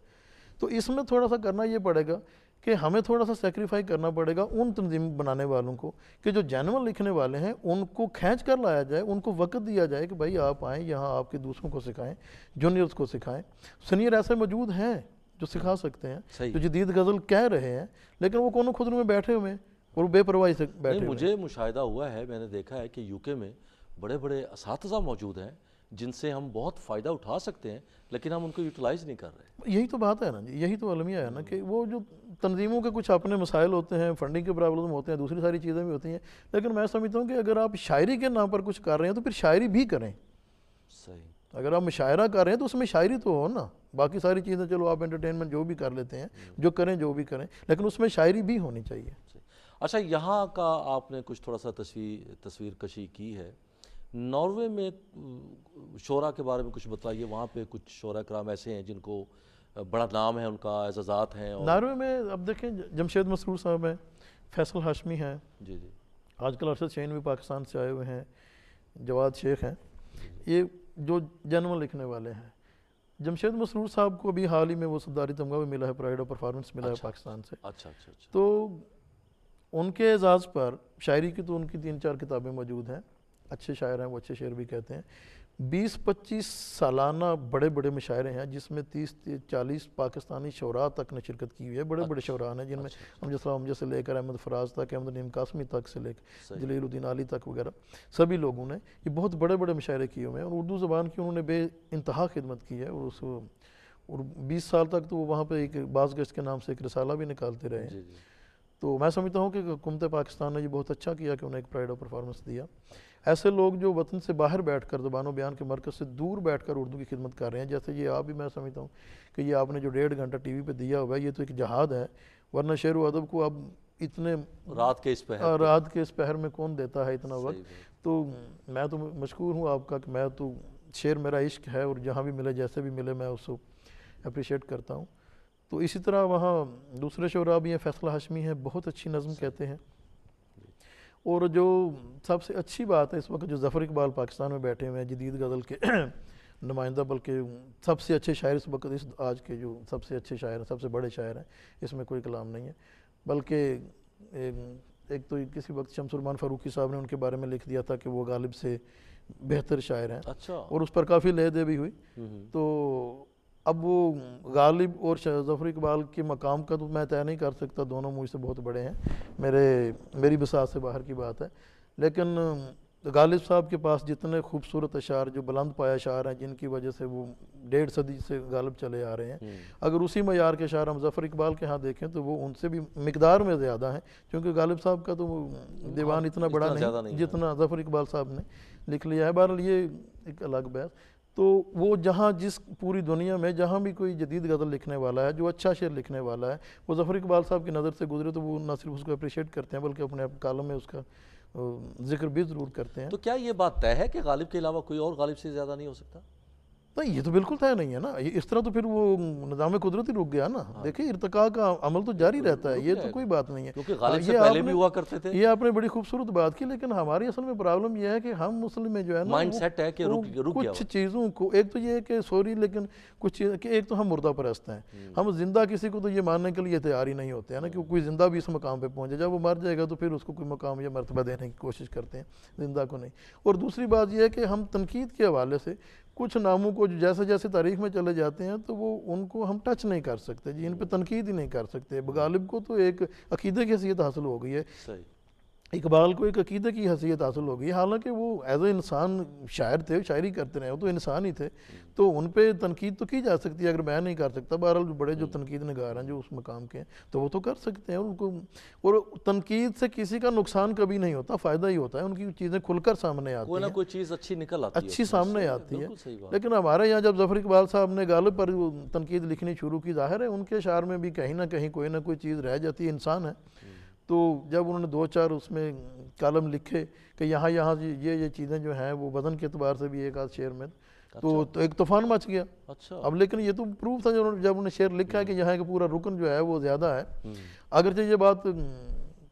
تو اس میں تھوڑا سا کرنا یہ پڑے گا کہ ہمیں تھوڑا سا سیکریفائی کرنا پڑے گا ان تنظیم بنانے والوں کو کہ جو جنرل لکھنے والے ہیں ان کو کھینچ کر لایا جائے, ان کو وقت دیا جائے کہ بھائی آپ آئیں یہاں, آپ کے دوسروں کو سکھائیں, جونیئرز کو سکھائیں. سینئر ایسے موجود ہیں جو سکھا سکتے ہیں, جو جدید غزل کہہ رہے ہیں, لیکن وہ کونوں خدروں میں بیٹھے ہوئے ہیں اور وہ بے پرواہی سے بیٹھے ہوئے ہیں. مجھے مشاہدہ ہوا ہے, میں نے دیکھا ہے کہ یو کے میں بڑے بڑے اساتذہ موجود ہیں جن سے ہم بہت فائدہ اٹھا سکتے ہیں لیکن ہم ان کو یوٹیلائز نہیں کر رہے. یہی تو بات ہے نا جی, یہی تو المیہ ہے نا کہ وہ جو تنظیموں کے کچھ اپنے مسائل ہوتے ہیں, فنڈنگ کے پرابلم ہوتے ہیں, دوسری ساری چیزیں بھی ہوتی ہیں, لیکن میں سمجھتا ہوں کہ اگر آپ شاعری کے نام پر کچھ کر رہے ہیں تو پھر شاعری بھی کریں. صحیح. اگر آپ مشاعرہ کر رہے ہیں تو اس میں شاعری تو ہو نا, باقی ساری چیزیں چلو آپ انٹرٹینمنٹ جو بھی کر لیتے ہیں, جو کریں جو بھی کریں, لیکن اس میں شاعری بھی ہونی چاہیے. اچھا, یہاں کا آپ نے کچھ تھوڑا سا تصویر کشی کی ہے. ناروے میں شعراء کے بارے میں کچھ بتائیے. وہاں پہ کچھ شعراء کرام ایسے ہیں جن کو بڑا نام ہے, ان کا اعزازات ہیں. ناروے میں اب دیکھیں جمشید مسرور صاحب ہیں, فیصل ہاشمی ہیں, جی جی, آج کل ارشد شہین بھی پاکستان سے آئے ہوئے ہیں, جواد شیخ ہیں, یہ جو جنرل لکھنے والے ہیں. جمشید مسرور صاحب کو ابھی حال ہی میں وہ صدارتی تمغہ بھی ملا ہے, پرائڈ آف پرفارمنس ملا ہے پاکستان سے. اچھا اچھا اچھا. تو ان کے اعزاز پر شاعری کی تو ان کی 3-4 کتابیں موجود ہیں, اچھے شاعر ہیں, وہ اچھے شعر بھی کہتے ہیں. 20-25 سالانہ بڑے بڑے مشاعرے ہیں جس میں 30-40 پاکستانی شعراء تک نے شرکت کی ہوئی ہے. بڑے بڑے شعراء ہیں جن میں امجد صلاح امجد سے لے کر احمد فراز تک, احمد نعیم قاسمی تک سے لے کر جلیل الدین علی تک وغیرہ, سبھی لوگوں نے یہ بہت بڑے بڑے مشاعرے کیے ہوئے ہیں. اور اردو زبان کی انہوں نے بے انتہا خدمت کی ہے. اور 20 سال تک تو وہ وہاں پہ ایک باز گشت کے نام سے ایک رسالہ بھی نکالتے رہے ہیں. تو میں سمجھتا ہوں کہ حکومت پاکستان نے یہ بہت اچھا کیا کہ انہیں ایک پرائڈ آف پرفارمنس دیا. ایسے لوگ جو وطن سے باہر بیٹھ کر, زبان و بیان کے مرکز سے دور بیٹھ کر اردو کی خدمت کر رہے ہیں, جیسے یہ آپ بھی, میں سمجھتا ہوں کہ یہ آپ نے جو 1.5 گھنٹہ ٹی وی پہ دیا ہوا ہے, یہ تو ایک جہاد ہے. ورنہ شعر و ادب کو اب اتنے رات کے اس پہر میں کون دیتا ہے اتنا وقت. تو میں تو مشکور ہوں آپ کا کہ میں تو شعر میرا عشق ہے, اور جہاں بھی ملے جیسے بھی ملے میں اس کو اپریشیٹ کرتا ہوں. تو اسی طرح وہاں دوسرے شعراء بھی ہیں, فیصل ہاشمی ہیں, بہت اچھی نظم کہتے ہیں. اور جو سب سے اچھی بات ہے اس وقت جو ظفر اقبال پاکستان میں بیٹھے ہوئے ہیں, جدید غزل کے نمائندہ, بلکہ سب سے اچھے شاعر اس وقت, اس آج کے جو سب سے اچھے شاعر ہیں, سب سے بڑے شاعر ہیں, اس میں کوئی کلام نہیں ہے. بلکہ ایک تو کسی وقت شمس الرحمان فاروقی صاحب نے ان کے بارے میں لکھ دیا تھا کہ وہ غالب سے بہتر شاعر ہیں. اور اس پر کافی لے دے بھی ہوئی. تو اب وہ غالب اور ظفر اقبال کے مقام کا تو میں طے نہیں کر سکتا, دونوں مجھ سے بہت بڑے ہیں, میری بساط سے باہر کی بات ہے. لیکن غالب صاحب کے پاس جتنے خوبصورت اشعار, جو بلند پایا اشعار ہیں, جن کی وجہ سے وہ 1.5 صدی سے غالب چلے آ رہے ہیں, اگر اسی معیار کے اشعار ہم ظفر اقبال کے ہاں دیکھیں تو وہ ان سے بھی مقدار میں زیادہ ہیں, کیونکہ غالب صاحب کا تو وہ دیوان اتنا بڑا نہیں جتنا ظفر اقبال صاحب نے لکھ لیا ہے. بہرحال یہ ایک الگ بحث. تو وہ جہاں جس پوری دنیا میں جہاں بھی کوئی جدید غزل لکھنے والا ہے, جو اچھا شعر لکھنے والا ہے, وہ ظفر اقبال صاحب کی نظر سے گزرے تو وہ نہ صرف اس کو اپریشیٹ کرتے ہیں بلکہ اپنے کالم میں اس کا ذکر بھی ضرور کرتے ہیں. تو کیا یہ بات طے ہے کہ غالب کے علاوہ کوئی اور غالب سے زیادہ نہیں ہو سکتا؟ نہیں, یہ تو بالکل طے نہیں ہے نا. اس طرح تو پھر وہ نظام قدرتی رک گیا نا. دیکھیں ارتقاء کا عمل تو جاری رہتا ہے, یہ تو کوئی بات نہیں ہے. کیونکہ غالب سے پہلے بھی ہوا کرتے تھے. یہ آپ نے بڑی خوبصورت بات کی, لیکن ہماری اصل میں پرابلم یہ ہے کہ ہم مسلم میں جو ہے نا مائنڈ سیٹ ہے کہ رک گیا. کچھ چیزوں کو, ایک تو یہ ہے کہ سوری لیکن کچھ چیز کہ ایک تو ہم مردہ پرست ہیں. ہم زندہ کسی کو تو یہ ماننے کے لیے تیار ہی نہیں ہوتے ہیں نا کہ کوئی زندہ بھی اس مقام پہ پہنچے. جب وہ مر جائے گا تو پھر اس کو کوئی مقام یا مرتبہ دینے کی کوشش کرتے ہیں, زندہ کو نہیں. اور دوسری بات یہ ہے کہ ہم تنقید کے حوالے سے کچھ ناموں کو جیسے جیسے تاریخ میں چلے جاتے ہیں تو وہ ان کو ہم ٹچ نہیں کر سکتے جی, ان پہ تنقید ہی نہیں کر سکتے. غالب کو تو ایک عقیدے کی حیثیت حاصل ہو گئی ہے, اقبال کو ایک عقیدے کی حیثیت حاصل ہو گئی, حالانکہ وہ ایز اے انسان شاعر تھے, شاعری کرتے رہے, وہ تو انسان ہی تھے. تو ان پہ تنقید تو کی جا سکتی ہے, اگر میں نہیں کر سکتا. بہرحال بڑے جو تنقید نگار ہیں جو اس مقام کے ہیں تو وہ تو کر سکتے ہیں ان کو. اور تنقید سے کسی کا نقصان کبھی نہیں ہوتا, فائدہ ہی ہوتا ہے. ان کی چیزیں کھل کر سامنے آتی ہیں, کوئی نہ کوئی چیز اچھی نکل آتی ہے, اچھی سامنے آتی ہے. لیکن ہمارے یہاں جب ظفر اقبال صاحب نے غالب پر تنقید لکھنی شروع کی, ظاہر ہے ان کے اشعار میں بھی کہیں نہ کہیں کوئی نہ کوئی چیز رہ جاتی ہے, انسان ہے. تو جب انہوں نے 2-4 اس میں کالم لکھے کہ یہاں یہ چیزیں جو ہیں وہ وزن کے اعتبار سے بھی ایک آدھ شعر میں, تو ایک طوفان مچ گیا. اب لیکن یہ تو پروف تھا جب انہوں نے شعر لکھا ہے کہ یہاں کا پورا رکن جو ہے وہ زیادہ ہے. اگرچہ یہ بات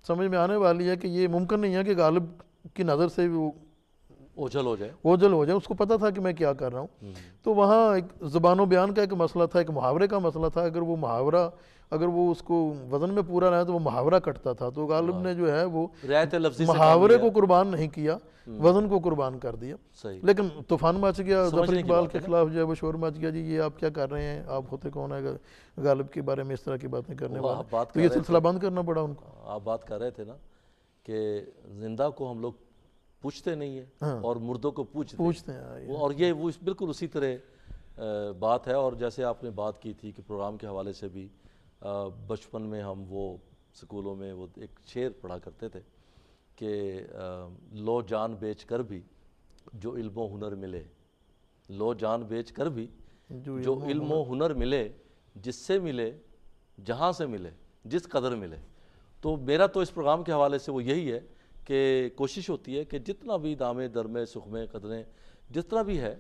سمجھ میں آنے والی ہے کہ یہ ممکن نہیں ہے کہ غالب کی نظر سے وہ اوجھل ہو جائے. اس کو پتہ تھا کہ میں کیا کر رہا ہوں. تو وہاں ایک زبان و بیان کا ایک مسئلہ تھا, ایک محاورے کا مسئلہ تھا. اگر وہ اس کو وزن میں پورا رہا تو وہ محاورہ کٹتا تھا. تو غالب نے جو ہے وہ محاورے کو قربان نہیں کیا, وزن کو قربان کر دیا. لیکن طوفان مچ گیا, ظفر اقبال کے خلاف جو ہے وہ شور مچ گیا, جی یہ آپ کیا کر رہے ہیں, آپ ہوتے کون ہے غالب کے بارے میں اس طرح کی باتیں کرنے والے. تو یہ سلسلہ بند کرنا پڑا ان کو. آپ بات کر رہے تھے نا کہ زندہ کو ہم لوگ پوچھتے نہیں ہیں اور مردوں کو پوچھتے ہیں اور یہ وہ بالکل اسی طرح بات ہے. اور جیسے آپ نے بات کی تھی کہ پروگرام کے حوالے سے بھی بچپن میں ہم وہ سکولوں میں وہ ایک شعر پڑھا کرتے تھے کہ لو جان بیچ کر بھی جو علم و ہنر ملے, لو جان بیچ کر بھی جو علم و ہنر ملے, جس سے ملے جہاں سے ملے جس قدر ملے. تو میرا تو اس پروگرام کے حوالے سے وہ یہی ہے کہ کوشش ہوتی ہے کہ جتنا بھی دامے درمے سخمے قدریں جتنا بھی ہے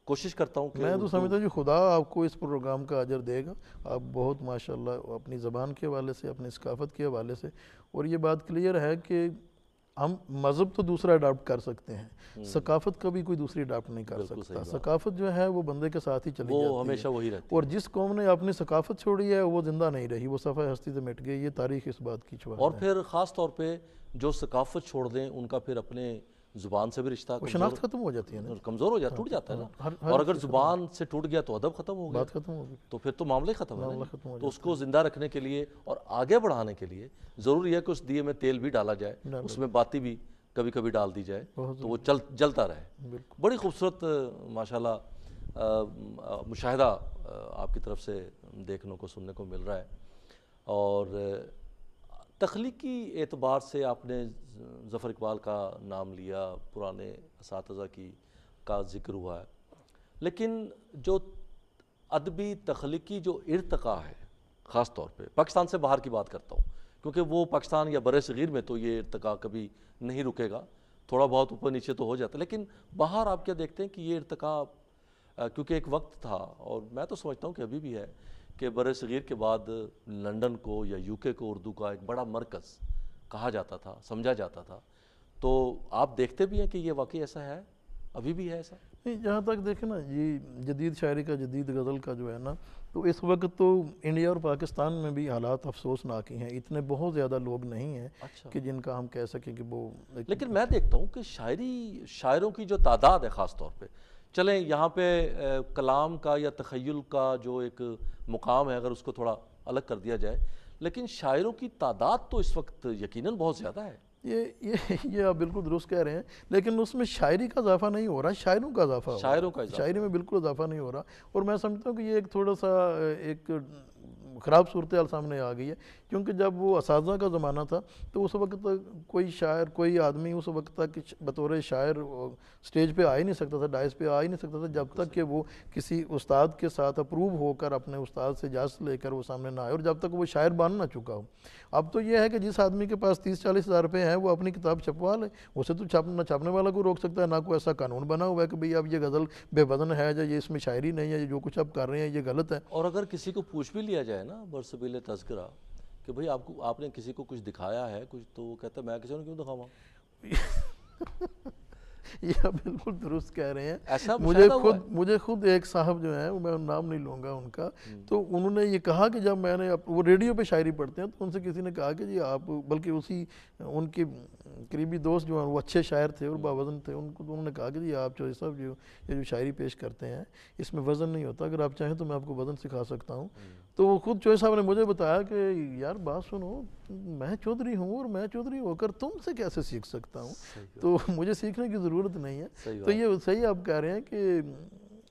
کوشش کرتا ہوں کہ میں تو سمجھتا ہوں کہ خدا آپ کو اس پروگرام کا اجر دے گا. آپ بہت ماشاءاللہ اپنی زبان کے حوالے سے, اپنی ثقافت کے حوالے سے, اور یہ بات کلیئر ہے کہ ہم مذہب تو دوسرا اڈاپٹ کر سکتے ہیں, ثقافت کا بھی کوئی دوسری اڈاپٹ نہیں کر سکتا. ثقافت جو ہے وہ بندے کے ساتھ ہی چلی جاتی ہے, ہمیشہ وہی رہتی ہے. اور جس قوم نے اپنی ثقافت چھوڑی ہے وہ زندہ نہیں رہی, وہ صفحہ ہستی سے مٹ گئی. یہ تاریخ اس بات کی چھوڑ. اور پھر خاص طور پہ جو ثقافت چھوڑ دیں ان کا پھر اپنے زبان سے بھی رشتہ شناخت ختم ہو جاتی ہے نا, کمزور ہو جاتا, ٹوٹ جاتا ہے نا. اور اگر زبان سے ٹوٹ گیا تو ادب ختم ہو گیا, بات ختم ہو گئی, تو پھر تو معاملے ختم ہے نا. تو اس کو زندہ رکھنے کے لیے اور آگے بڑھانے کے لیے ضروری ہے کہ اس دیے میں تیل بھی ڈالا جائے, اس میں باتی بھی کبھی کبھی ڈال دی جائے تو وہ جلتا رہے. بڑی خوبصورت ماشاءاللہ مشاہدہ آپ کی طرف سے دیکھنے کو سننے کو مل رہا ہے. اور تخلیقی اعتبار سے آپ نے ظفر اقبال کا نام لیا, پرانے اساتذہ کا ذکر ہوا ہے, لیکن جو ادبی تخلیقی جو ارتقاء ہے خاص طور پہ پاکستان سے باہر کی بات کرتا ہوں کیونکہ وہ پاکستان یا بر صغیر میں تو یہ ارتقاء کبھی نہیں رکے گا, تھوڑا بہت اوپر نیچے تو ہو جاتا ہے, لیکن باہر آپ کیا دیکھتے ہیں کہ یہ ارتقاء کیونکہ ایک وقت تھا اور میں تو سمجھتا ہوں کہ ابھی بھی ہے کہ بر صغیر کے بعد لندن کو یا یو کے کو اردو کا ایک بڑا مرکز کہا جاتا تھا, سمجھا جاتا تھا. تو آپ دیکھتے بھی ہیں کہ یہ واقعی ایسا ہے, ابھی بھی ہے ایسا؟ نہیں, جہاں تک دیکھیں نا یہ جدید شاعری کا, جدید غزل کا جو ہے نا, تو اس وقت تو انڈیا اور پاکستان میں بھی حالات افسوسناک ہی ہیں. اتنے بہت زیادہ لوگ نہیں ہیں کہ جن کا ہم کہہ سکیں کہ وہ. لیکن میں دیکھتا ہوں کہ شاعروں کی جو تعداد ہے خاص طور پہ, چلیں یہاں پہ کلام کا یا تخیل کا جو ایک مقام ہے اگر اس کو تھوڑا الگ کر دیا جائے, لیکن شاعروں کی تعداد تو اس وقت یقیناً بہت زیادہ ہے. یہ آپ بالکل درست کہہ رہے ہیں, لیکن اس میں شاعری کا اضافہ نہیں ہو رہا, شاعروں کا اضافہ ہو رہا ہے. شاعری میں بالکل اضافہ نہیں ہو رہا, اور میں سمجھتا ہوں کہ یہ ایک تھوڑا سا ایک خراب صورتحال سامنے آ گئی ہے. کیونکہ جب وہ اساتذہ کا زمانہ تھا تو اس وقت کوئی شاعر, کوئی آدمی اس وقت تک بطور شاعر سٹیج پہ آ ہی نہیں سکتا تھا, ڈائس پہ آ ہی نہیں سکتا تھا جب تک کہ وہ کسی استاد کے ساتھ اپروو ہو کر اپنے استاد سے اجازت لے کر وہ سامنے نہ آئے, اور جب تک وہ شاعر بن نہ چکا ہو. اب تو یہ ہے کہ جس آدمی کے پاس 30-40 ہزار روپے ہیں وہ اپنی کتاب چھپوا لے, اسے تو چھاپنے والا کو روک سکتا ہے, نہ کوئی ایسا قانون بنا ہوا ہے کہ بھئی اب یہ غزل بے وزن ہے یا یہ اس میں شاعری نہیں ہے, یہ جو کچھ اب کر رہے ہیں یہ غلط ہے. اور اگر کسی کو پوچھ بھی لیا جائے نا برسبیل تذکرہ کہ بھئی آپ نے کسی کو کچھ دکھایا ہے کچھ, تو وہ کہتا ہے میں کسی کو کیوں دکھاواں. یہ بالکل درست کہہ رہے ہیں. ایسا مجھے خود ایک صاحب جو ہیں, میں نام نہیں لوں گا ان کا, تو انہوں نے یہ کہا کہ جب میں نے, وہ ریڈیو پہ شاعری پڑھتے ہیں, تو ان سے کسی نے کہا کہ جی آپ, بلکہ ان کے قریبی دوست جو ہیں وہ اچھے شاعر تھے اور باوزن تھے, انہوں نے کہا کہ جی آپ چوہدری صاحب یہ جو شاعری پیش کرتے ہیں اس میں وزن نہیں ہوتا, اگر آپ چاہیں تو میں آپ کو وزن سکھا سکتا ہوں. تو وہ خود چوہدری صاحب نے مجھے بتایا کہ یار بات سنو, میں چودھری ہوں اور میں چودھری ہو کر تم سے کیسے سیکھ سکتا ہوں, تو مجھے سیکھنے کی ضرورت نہیں ہے. تو یہ صحیح آپ کہہ رہے ہیں کہ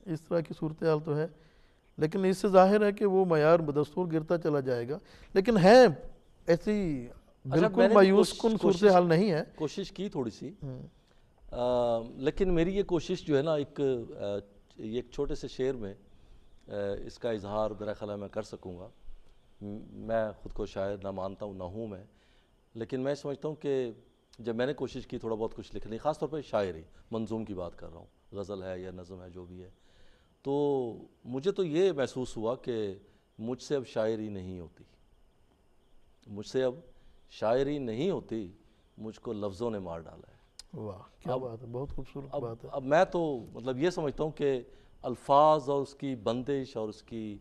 اس طرح کی صورتحال تو ہے, لیکن اس سے ظاہر ہے کہ وہ معیار بدستور گرتا چلا جائے گا. لیکن ہے ایسی بالکل مایوس کن صورتحال نہیں ہے. کوشش کی تھوڑی سی, لیکن میری یہ کوشش جو ہے نا ایک چھوٹے سے شعر میں اس کا اظہار میرا خیال ہے میں کر سکوں گا. میں خود کو شاعر نہ مانتا ہوں, نہ ہوں میں, لیکن میں سمجھتا ہوں کہ جب میں نے کوشش کی تھوڑا بہت کچھ لکھنے, خاص طور پہ شاعری منظوم کی بات کر رہا ہوں, غزل ہے یا نظم ہے جو بھی ہے, تو مجھے تو یہ محسوس ہوا کہ مجھ سے اب شاعری نہیں ہوتی, مجھ سے اب شاعری نہیں ہوتی, مجھ کو لفظوں نے مار ڈالا ہے. واہ کیا بات ہے, بہت خوبصورت بات ہے. اب میں تو مطلب یہ سمجھتا ہوں کہ الفاظ اور اس کی بندش اور اس کی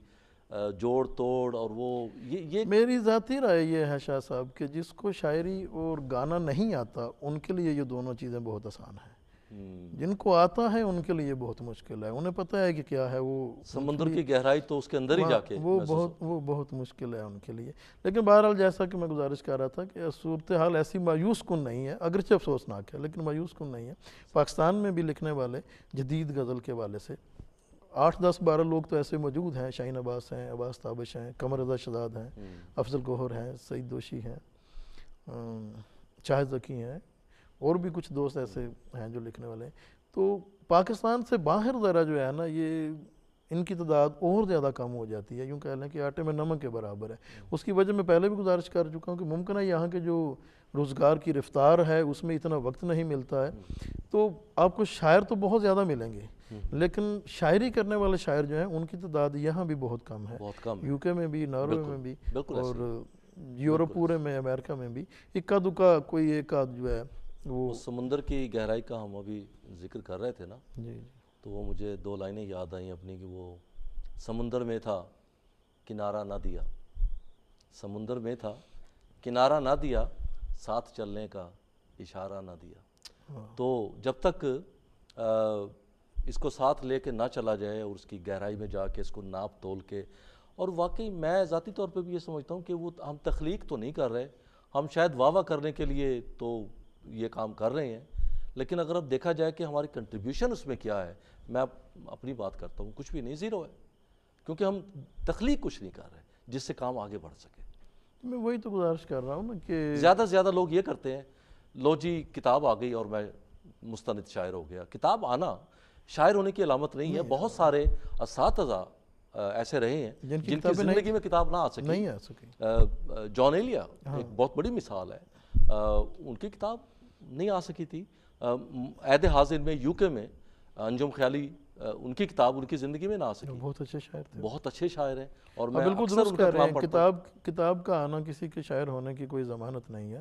جوڑ توڑ اور وہ یہ میری ذاتی رائے یہ ہے شاہ صاحب کہ جس کو شاعری اور گانا نہیں آتا ان کے لیے یہ دونوں چیزیں بہت آسان ہیں. جن کو آتا ہے ان کے لیے بہت مشکل ہے، انہیں پتہ ہے کہ کیا ہے وہ سمندر کی گہرائی تو اس کے اندر ہی جا کے وہ بہت مشکل ہے ان کے لیے. لیکن بہرحال جیسا کہ میں گزارش کر رہا تھا کہ صورتحال ایسی مایوس کن نہیں ہے، اگرچہ افسوسناک ہے لیکن مایوس کن نہیں ہے. پاکستان میں بھی لکھنے والے جدید غزل کے حوالے سے 8-10-12 لوگ تو ایسے موجود ہیں. شاہین عباس ہیں، عباس تابش ہیں، قمر رضا شہزاد ہیں، افضل گوہر ہیں، سعید دوشی ہیں، شاہد ذکی ہیں، اور بھی کچھ دوست ایسے ہیں جو لکھنے والے ہیں. تو پاکستان سے باہر ذرا جو ہے نا یہ ان کی تعداد اور زیادہ کم ہو جاتی ہے، یوں کہہ لیں کہ آٹے میں نمک کے برابر ہے. اس کی وجہ میں پہلے بھی گزارش کر چکا ہوں کہ ممکن ہے یہاں کے جو روزگار کی رفتار ہے اس میں اتنا وقت نہیں ملتا ہے. تو آپ کو شاعر تو بہت زیادہ ملیں گے لیکن شاعری کرنے والے شاعر جو ہیں ان کی تعداد یہاں بھی بہت کم ہے. یو کے میں بھی، ناروے میں بھی، اور یورپ پورے میں، امریکہ میں بھی اکا دکا کوئی ایک آدھ جو ہے وہ. سمندر کی گہرائی کا ہم ابھی ذکر کر رہے تھے نا، جی تو وہ مجھے 2 لائنیں یاد آئیں اپنی کہ وہ سمندر میں تھا کنارہ نہ دیا، سمندر میں تھا کنارہ نہ دیا، ساتھ چلنے کا اشارہ نہ دیا. تو جب تک اس کو ساتھ لے کے نہ چلا جائے اور اس کی گہرائی میں جا کے اس کو ناپ تول کے، اور واقعی میں ذاتی طور پہ بھی یہ سمجھتا ہوں کہ وہ ہم تخلیق تو نہیں کر رہے، ہم شاید واہ واہ کرنے کے لیے تو یہ کام کر رہے ہیں، لیکن اگر اب دیکھا جائے کہ ہماری کنٹریبیوشن اس میں کیا ہے، میں اپنی بات کرتا ہوں کچھ بھی نہیں، زیرو ہے، کیونکہ ہم تخلیق کچھ نہیں کر رہے جس سے کام آگے بڑھ سکے. میں وہی تو گزارش کر رہا ہوں نا کہ زیادہ سے زیادہ لوگ یہ کرتے ہیں لو جی کتاب آ گئی اور میں مستند شاعر ہو گیا. کتاب آنا شاعر ہونے کی علامت نہیں ہے. بہت سارے اساتذہ ایسے رہے ہیں جن کی زندگی میں کتاب نہ آ سکی. جان ایلیا ایک بہت بڑی مثال ہے، ان کی کتاب نہیں آ سکی تھی. عہد حاضر میں یو کے میں انجم خیالی، ان کی کتاب ان کی زندگی میں نہ آ سکی. بہت اچھے شاعر تھے، بہت اچھے شاعر ہیں، اور میں بالکل اکثر درست ان کا کہہ رہے کلام ہیں. پڑھتا ہوں. کتاب کا آنا کسی کے شاعر ہونے کی کوئی ضمانت نہیں ہے،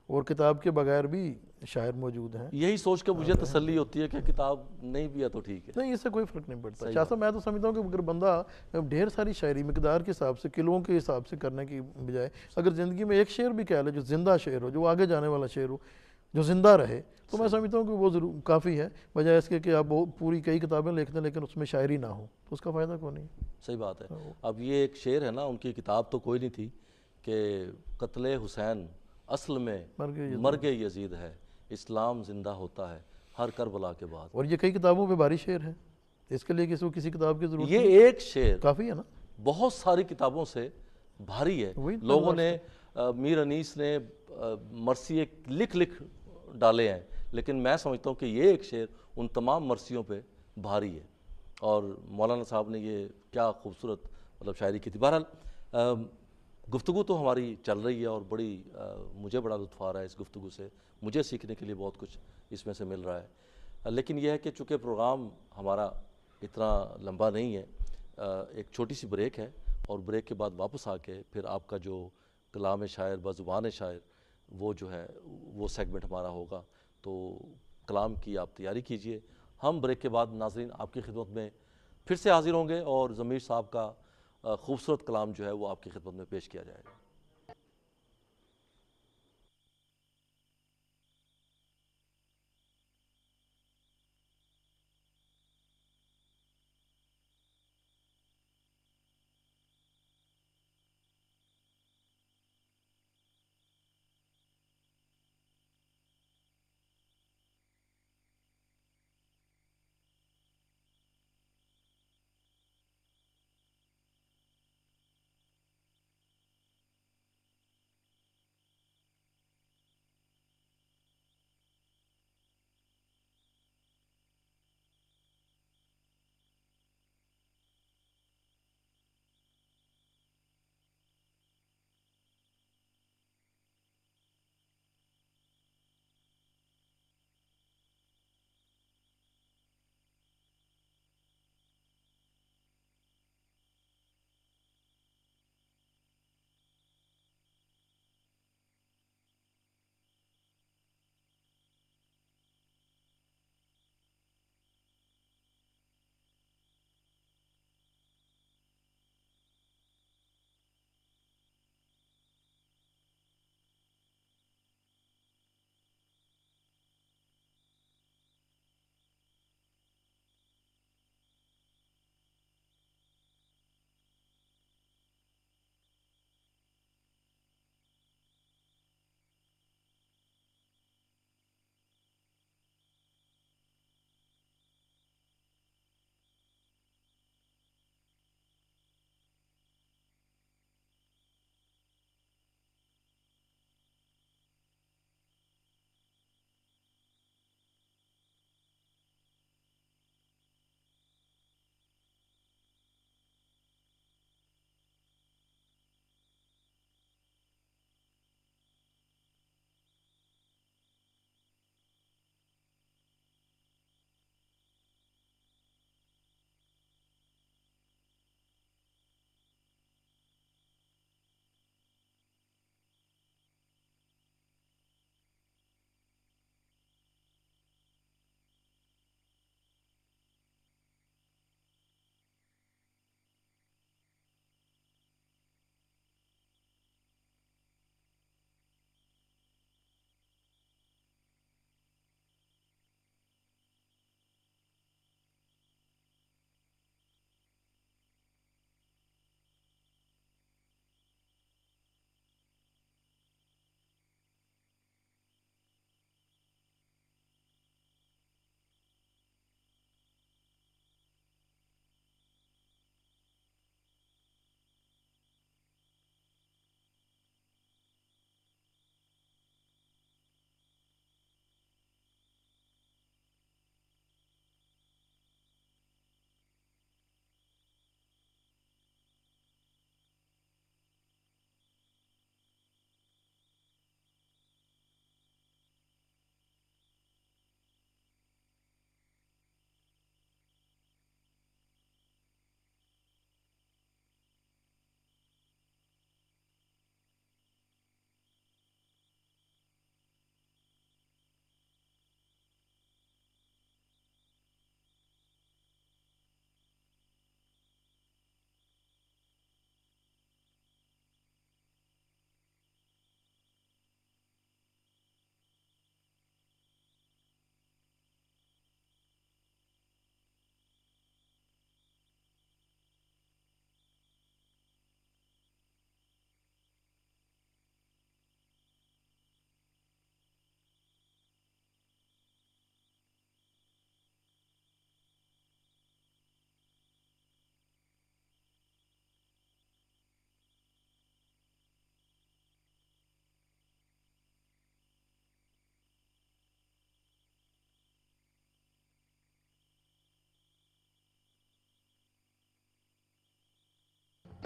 اور کتاب کے بغیر بھی شاعر موجود ہیں. یہی سوچ کے مجھے تسلی ہوتی ہے کہ کتاب نہیں بھی ہے تو ٹھیک ہے. نہیں، اس سے کوئی فرق نہیں پڑتا. شاہ صاحب میں تو سمجھتا ہوں کہ اگر بندہ ڈھیر ساری شاعری مقدار کے حساب سے، کلوں کے حساب سے کرنے کی بجائے اگر زندگی میں ایک شعر بھی کہہ لے جو زندہ شعر ہو، جو آگے جانے والا شعر ہو، جو زندہ رہے، تو میں سمجھتا ہوں کہ وہ ضرور کافی ہے، بجائے اس کے کہ آپ پوری کئی کتابیں لکھ دیں لیکن اس میں شاعری نہ ہو تو اس کا فائدہ کون نہیں. صحیح بات ہے. اب یہ ایک شعر ہے نا، ان کی کتاب تو کوئی نہیں تھی کہ قتل حسین اصل میں مرگ یزید ہے، اسلام زندہ ہوتا ہے ہر کربلا کے بعد. اور یہ کئی کتابوں میں بھاری شعر ہے، اس کے لیے کسی کتاب کی ضرورت یہ ایک شعر کافی ہے نا، بہت ساری کتابوں سے بھاری ہے. لوگوں نے میر انیس نے مرثیے لکھ ڈالے ہیں، لیکن میں سمجھتا ہوں کہ یہ ایک شعر ان تمام مرثیوں پہ بھاری ہے. اور مولانا صاحب نے یہ کیا خوبصورت مطلب شاعری کی تھی. بہرحال گفتگو تو ہماری چل رہی ہے اور مجھے بڑا لطف آ رہا ہے اس گفتگو سے، مجھے سیکھنے کے لیے بہت کچھ اس میں سے مل رہا ہے. لیکن یہ ہے کہ چونکہ پروگرام ہمارا اتنا لمبا نہیں ہے، ایک چھوٹی سی بریک ہے، اور بریک کے بعد واپس آ کے پھر آپ کا جو کلام شاعر بزبان شاعر وہ جو ہے وہ سیگمنٹ ہمارا ہوگا. تو کلام کی آپ تیاری کیجئے. ہم بریک کے بعد ناظرین آپ کی خدمت میں پھر سے حاضر ہوں گے، اور ضمیر صاحب کا خوبصورت کلام جو ہے وہ آپ کی خدمت میں پیش کیا جائے گا.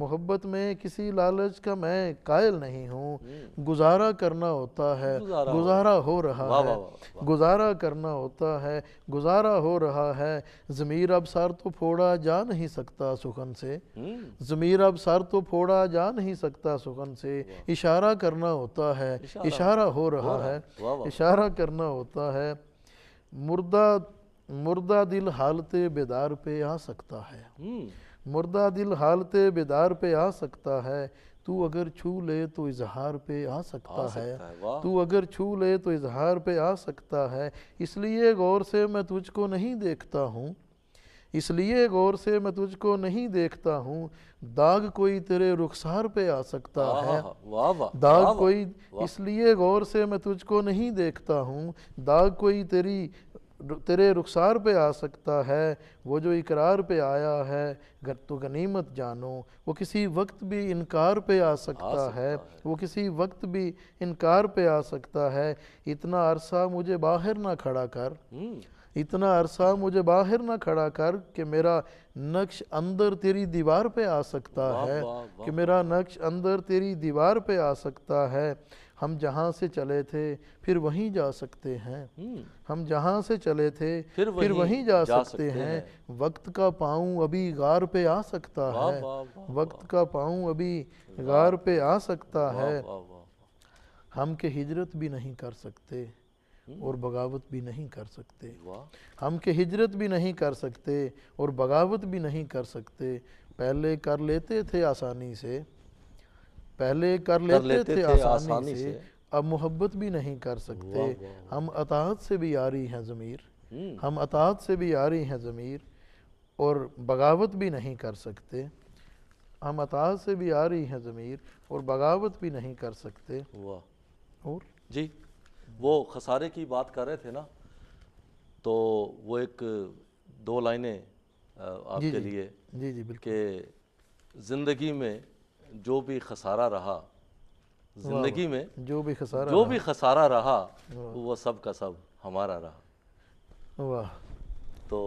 محبت میں کسی لالچ کا میں قائل نہیں ہوں، گزارا کرنا ہوتا ہے گزارا ہو رہا ہے، گزارا کرنا ہوتا ہے گزارا ہو رہا ہے، ضمیر اب سر تو پھوڑا جا نہیں سکتا سخن سے، ضمیر اب سر تو پھوڑا جا نہیں سکتا سخن سے، اشارہ کرنا ہوتا ہے اشارہ ہو رہا ہے، اشارہ کرنا ہوتا ہے، مردہ دل حالت بیدار پہ آ سکتا ہے، مردہ دل حالت بیدار پہ آ سکتا ہے، تو اگر چھو لے تو اظہار پہ آ سکتا ہے، تو اگر چھو لے تو اظہار پہ آ سکتا ہے، اس لیے غور سے میں تجھ کو نہیں دیکھتا ہوں، اس لیے غور سے میں تجھ کو نہیں دیکھتا ہوں، داغ کوئی تیرے رخسار پہ آ سکتا ہے، داغ کوئی، اس لیے غور سے میں تجھ کو نہیں دیکھتا ہوں، داغ کوئی تیرے رخسار پہ آ سکتا ہے، وہ جو اقرار پہ آیا ہے تو غنیمت جانو، وہ کسی وقت بھی انکار پہ آ سکتا ہے، وہ کسی وقت بھی انکار پہ آ سکتا ہے، اتنا عرصہ مجھے باہر نہ کھڑا کر، اتنا عرصہ مجھے باہر نہ کھڑا کر کہ میرا نقش اندر تیری دیوار پہ آ سکتا ہے، کہ میرا نقش اندر تیری دیوار پہ آ سکتا ہے، ہم جہاں سے چلے تھے پھر وہیں جا سکتے ہیں، ہم جہاں سے چلے تھے پھر وہیں جا سکتے ہیں، وقت کا پاؤں ابھی غار پہ آ سکتا ہے، وقت کا پاؤں ابھی غار پہ آ سکتا ہے، ہم کہ ہجرت بھی نہیں کر سکتے اور بغاوت بھی نہیں کر سکتے، ہم کہ ہجرت بھی نہیں کر سکتے اور بغاوت بھی نہیں کر سکتے، پہلے کر لیتے تھے آسانی سے، پہلے کر لیتے تھے آسانی سے، اب محبت بھی نہیں کر سکتے، ہم اطاعت سے بھی آری ہیں ضمیر، ہم اطاعت سے بھی آری ہیں ضمیر اور بغاوت بھی نہیں کر سکتے، ہم اطاعت سے بھی آری ہیں ضمیر اور بغاوت بھی نہیں کر سکتے۔ اور جی وہ خسارے کی بات کر رہے تھے نا، تو وہ ایک دو لائنیں آپ کے لیے کہ زندگی میں جو بھی خسارہ رہا، زندگی میں جو بھی خسارہ رہا وہ سب کا سب ہمارا رہا۔ واہ، تو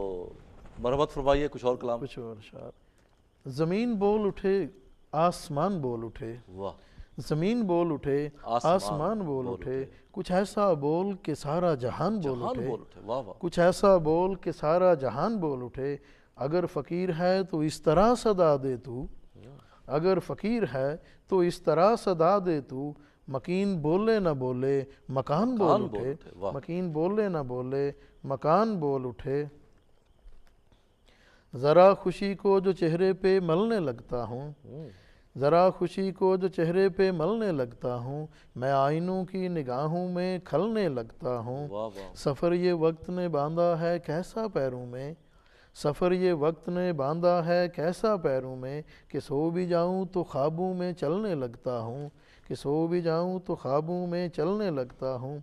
مرحمت فرمائیے کچھ اور کلام۔ کچھ اور اشعار۔ زمین بول اٹھے آسمان بول اٹھے، زمین بول اٹھے آسمان بول اٹھے، کچھ ایسا بول کہ سارا جہان بول اٹھے، کچھ ایسا بول کہ سارا جہان بول اٹھے، اگر فقیر ہے تو اس طرح صدا دے تو، اگر فقیر ہے تو اس طرح صدا دے تو، مکین بولے نہ بولے مکان بول اٹھے، مکین بولے نہ بولے مکان بول اٹھے، ذرا خوشی کو جو چہرے پہ ملنے لگتا ہوں، ذرا خوشی کو جو چہرے پہ ملنے لگتا ہوں، میں آئینوں کی نگاہوں میں کھلنے لگتا ہوں، سفر یہ وقت نے باندھا ہے کیسا پیروں میں، سفر یہ وقت نے باندھا ہے کیسا پیروں میں، کہ سو بھی جاؤں تو خوابوں میں چلنے لگتا ہوں، کہ سو بھی جاؤں تو خوابوں میں چلنے لگتا ہوں،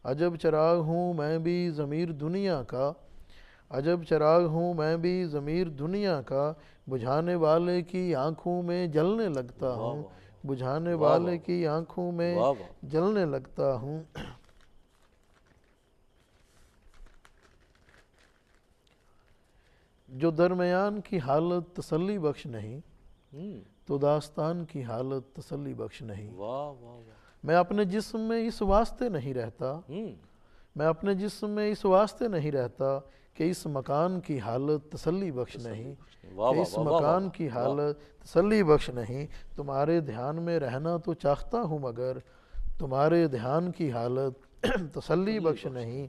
عجب چراغ ہوں میں بھی ضمیر دنیا کا، عجب چراغ ہوں میں بھی ضمیر دنیا کا، بجھانے والے کی آنکھوں میں جلنے لگتا ہوں، بجھانے والے کی آنکھوں میں جلنے لگتا ہوں، جو درمیان کی حالت تسلی بخش نہیں تو داستان کی حالت تسلی بخش نہیں، میں اپنے جسم میں اس واسطے نہیں رہتا، میں اپنے جسم میں اس واسطے نہیں رہتا کہ اس مکان کی حالت تسلی بخش نہیں، کہ اس مکان کی حالت تسلی بخش نہیں، تمہارے دھیان میں رہنا تو چاہتا ہوں مگر تمہارے دھیان کی حالت تسلی بخش نہیں،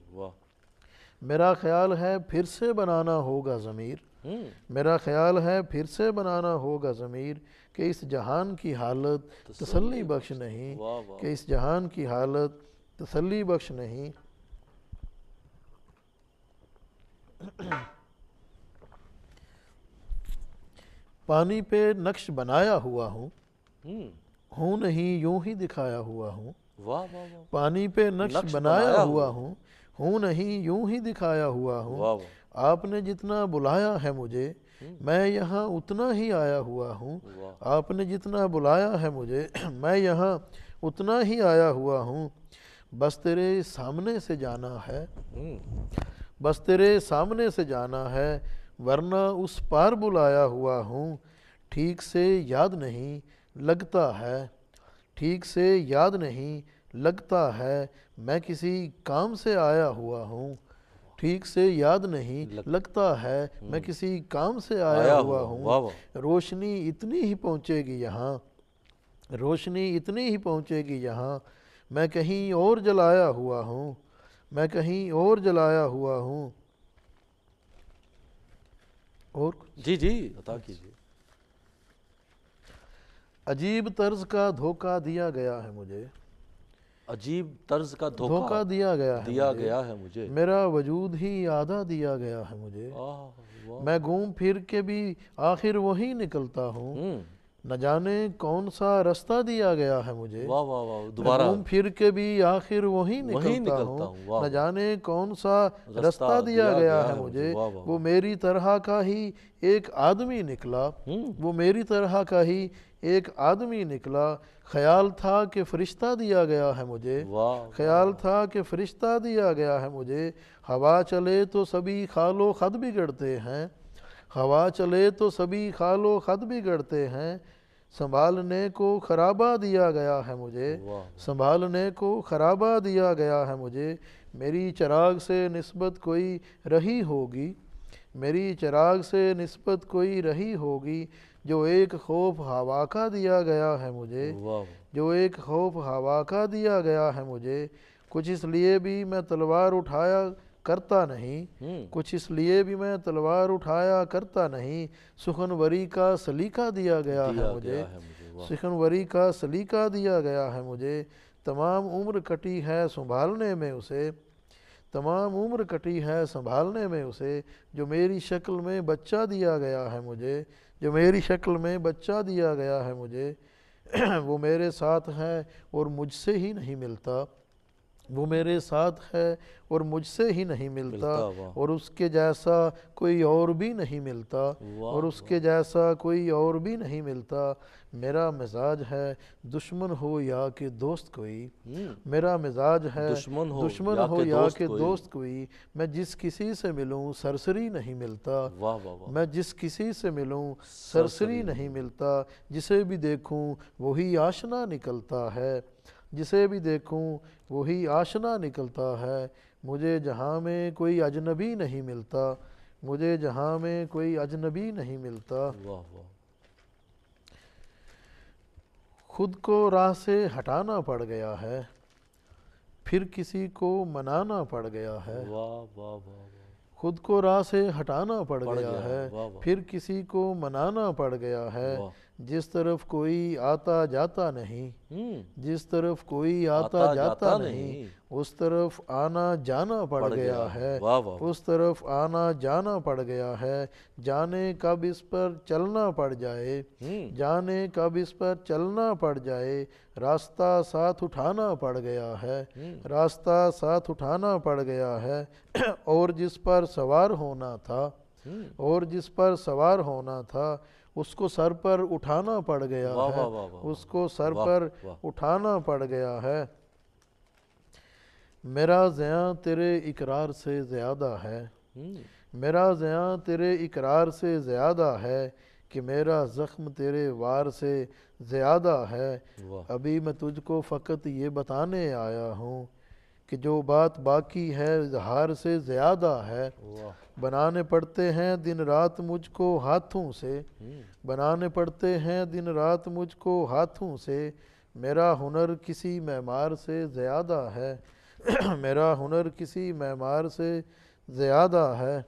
میرا خیال ہے پھر سے بنانا ہوگا ضمیر، میرا خیال ہے پھر سے بنانا ہوگا ضمیر، کہ اس جہان کی حالت تسلی بخش نہیں، کہ اس جہان کی حالت تسلی بخش نہیں، پانی پہ نقش بنایا ہوا ہوں نہیں یوں ہی دکھایا ہوا ہوں، پانی پہ نقش بنایا ہوا ہوں نہیں یوں ہی دکھایا ہوا ہوں، آپ نے جتنا بلایا ہے مجھے میں یہاں اتنا ہی آیا ہوا ہوں، آپ نے جتنا بلایا ہے مجھے میں یہاں اتنا ہی آیا ہوا ہوں، بس تیرے سامنے سے جانا ہے، بس تیرے سامنے سے جانا ہے، ورنہ اس پار بلایا ہوا ہوں، ٹھیک سے یاد نہیں لگتا ہے، ٹھیک سے یاد نہیں لگتا ہے، میں کسی کام سے آیا ہوا ہوں، ٹھیک سے یاد نہیں لگتا ہے، میں کسی کام سے آیا ہوا واہ ہوں، واہ، روشنی اتنی ہی پہنچے گی یہاں، روشنی اتنی ہی پہنچے گی یہاں، میں کہیں اور جلایا ہوا ہوں، میں کہیں اور جلایا ہوا ہوں۔ اور کچھ؟ جی جی عطا کیجیے۔ عجیب طرز کا دھوکہ دیا گیا ہے مجھے، عجیب طرز کا دھوکہ دیا دیا مجھے، گیا ہے مجھے، میرا وجود ہی آدھا دیا گیا ہے مجھے، آہ واہ، میں گھوم پھر کے بھی آخر وہی نکلتا ہوں، نہ جانے کون سا رستہ دیا گیا ہے مجھے، واہ واہ واہ، میں دوبارہ گھوم پھر کے بھی آخر وہی وہیں نکلتا نکلتا ہوں، ہوں، واہ نہ واہ، جانے کون سا رستہ رستہ دیا گیا ہے مجھے، مجھے، واہ واہ وہ واہ، میری طرح کا ہی ایک آدمی نکلا، وہ میری طرح کا ہی ایک آدمی نکلا، خیال تھا کہ فرشتہ دیا گیا ہے مجھے، واہ خیال تھا کہ فرشتہ دیا گیا ہے مجھے، ہوا چلے تو سبھی خال و خد بگڑتے ہیں، ہوا چلے تو سبھی خال و خد بگڑتے ہیں، سنبھالنے کو خرابہ دیا گیا ہے مجھے، واہ، سنبھالنے کو خرابہ دیا گیا ہے مجھے، میری چراغ سے نسبت کوئی رہی ہوگی، میری چراغ سے نسبت کوئی رہی ہوگی، جو ایک خوف ہوا کا دیا گیا ہے مجھے، واہ، جو ایک خوف ہوا کا دیا گیا ہے مجھے، کچھ اس لیے بھی میں تلوار اٹھایا کرتا نہیں، کچھ اس لیے بھی میں تلوار اٹھایا کرتا نہیں، سخنوری کا سلیقہ دیا گیا ہے مجھے، واہ، سخنوری کا سلیقہ دیا گیا ہے مجھے، تمام عمر کٹی ہے سنبھالنے میں اسے، تمام عمر کٹی ہے سنبھالنے میں اسے، جو میری شکل میں بچہ دیا گیا ہے مجھے، جو میری شکل میں بچہ دیا گیا ہے مجھے، وہ میرے ساتھ ہے اور مجھ سے ہی نہیں ملتا، وہ میرے ساتھ ہے اور مجھ سے ہی نہیں ملتا، واہ، اور اس کے جیسا کوئی اور بھی نہیں ملتا، اور اس کے جیسا کوئی اور بھی نہیں ملتا، میرا مزاج ہے دشمن ہو یا کہ دوست کوئی، میرا مزاج ہے دشمن ہو یا کہ دوست کوئی، میں جس کسی سے ملوں سرسری نہیں ملتا، واہ واہ واہ، میں جس کسی سے ملوں سرسری نہیں ملتا، جسے بھی دیکھوں وہی آشنا نکلتا ہے، جسے بھی دیکھوں وہی آشنا نکلتا ہے، مجھے جہاں میں کوئی اجنبی نہیں ملتا، مجھے جہاں میں کوئی اجنبی نہیں ملتا، واہ واہ، خود کو راہ سے ہٹانا پڑ گیا ہے، پھر کسی کو منانا پڑ گیا ہے، واہ واہ واہ، خود کو راہ سے ہٹانا پڑ پڑ گیا ہے، واہ واہ، پھر کسی کو منانا پڑ گیا ہے، واہ، جس طرف کوئی آتا جاتا نہیں، جس طرف کوئی آتا جاتا نہیں، اس طرف آنا جانا پڑ گیا ہے، واہ واہ، اس طرف آنا جانا پڑ گیا ہے، جانے کب اس پر چلنا پڑ جائے، جانے کب اس پر چلنا پڑ جائے، راستہ ساتھ اٹھانا پڑ گیا ہے، راستہ ساتھ اٹھانا پڑ گیا ہے، اور جس پر سوار ہونا تھا، اور جس پر سوار ہونا تھا، اس کو سر پر اٹھانا پڑ گیا واہ ہے، واہ واہ واہ، اس کو سر واہ پر واہ، اٹھانا پڑ گیا ہے، میرا زیاں تیرے اقرار سے زیادہ ہے، میرا زیاں تیرے اقرار سے زیادہ ہے، کہ میرا زخم تیرے وار سے زیادہ ہے، واہ، ابھی میں تجھ کو فقط یہ بتانے آیا ہوں کہ جو بات باقی ہے اظہار سے زیادہ ہے، واہ، بنانے پڑتے ہیں دن رات مجھ کو ہاتھوں سے، بنانے پڑتے ہیں دن رات مجھ کو ہاتھوں سے، میرا ہنر کسی معمار سے زیادہ ہے، میرا ہنر کسی معمار سے زیادہ ہے۔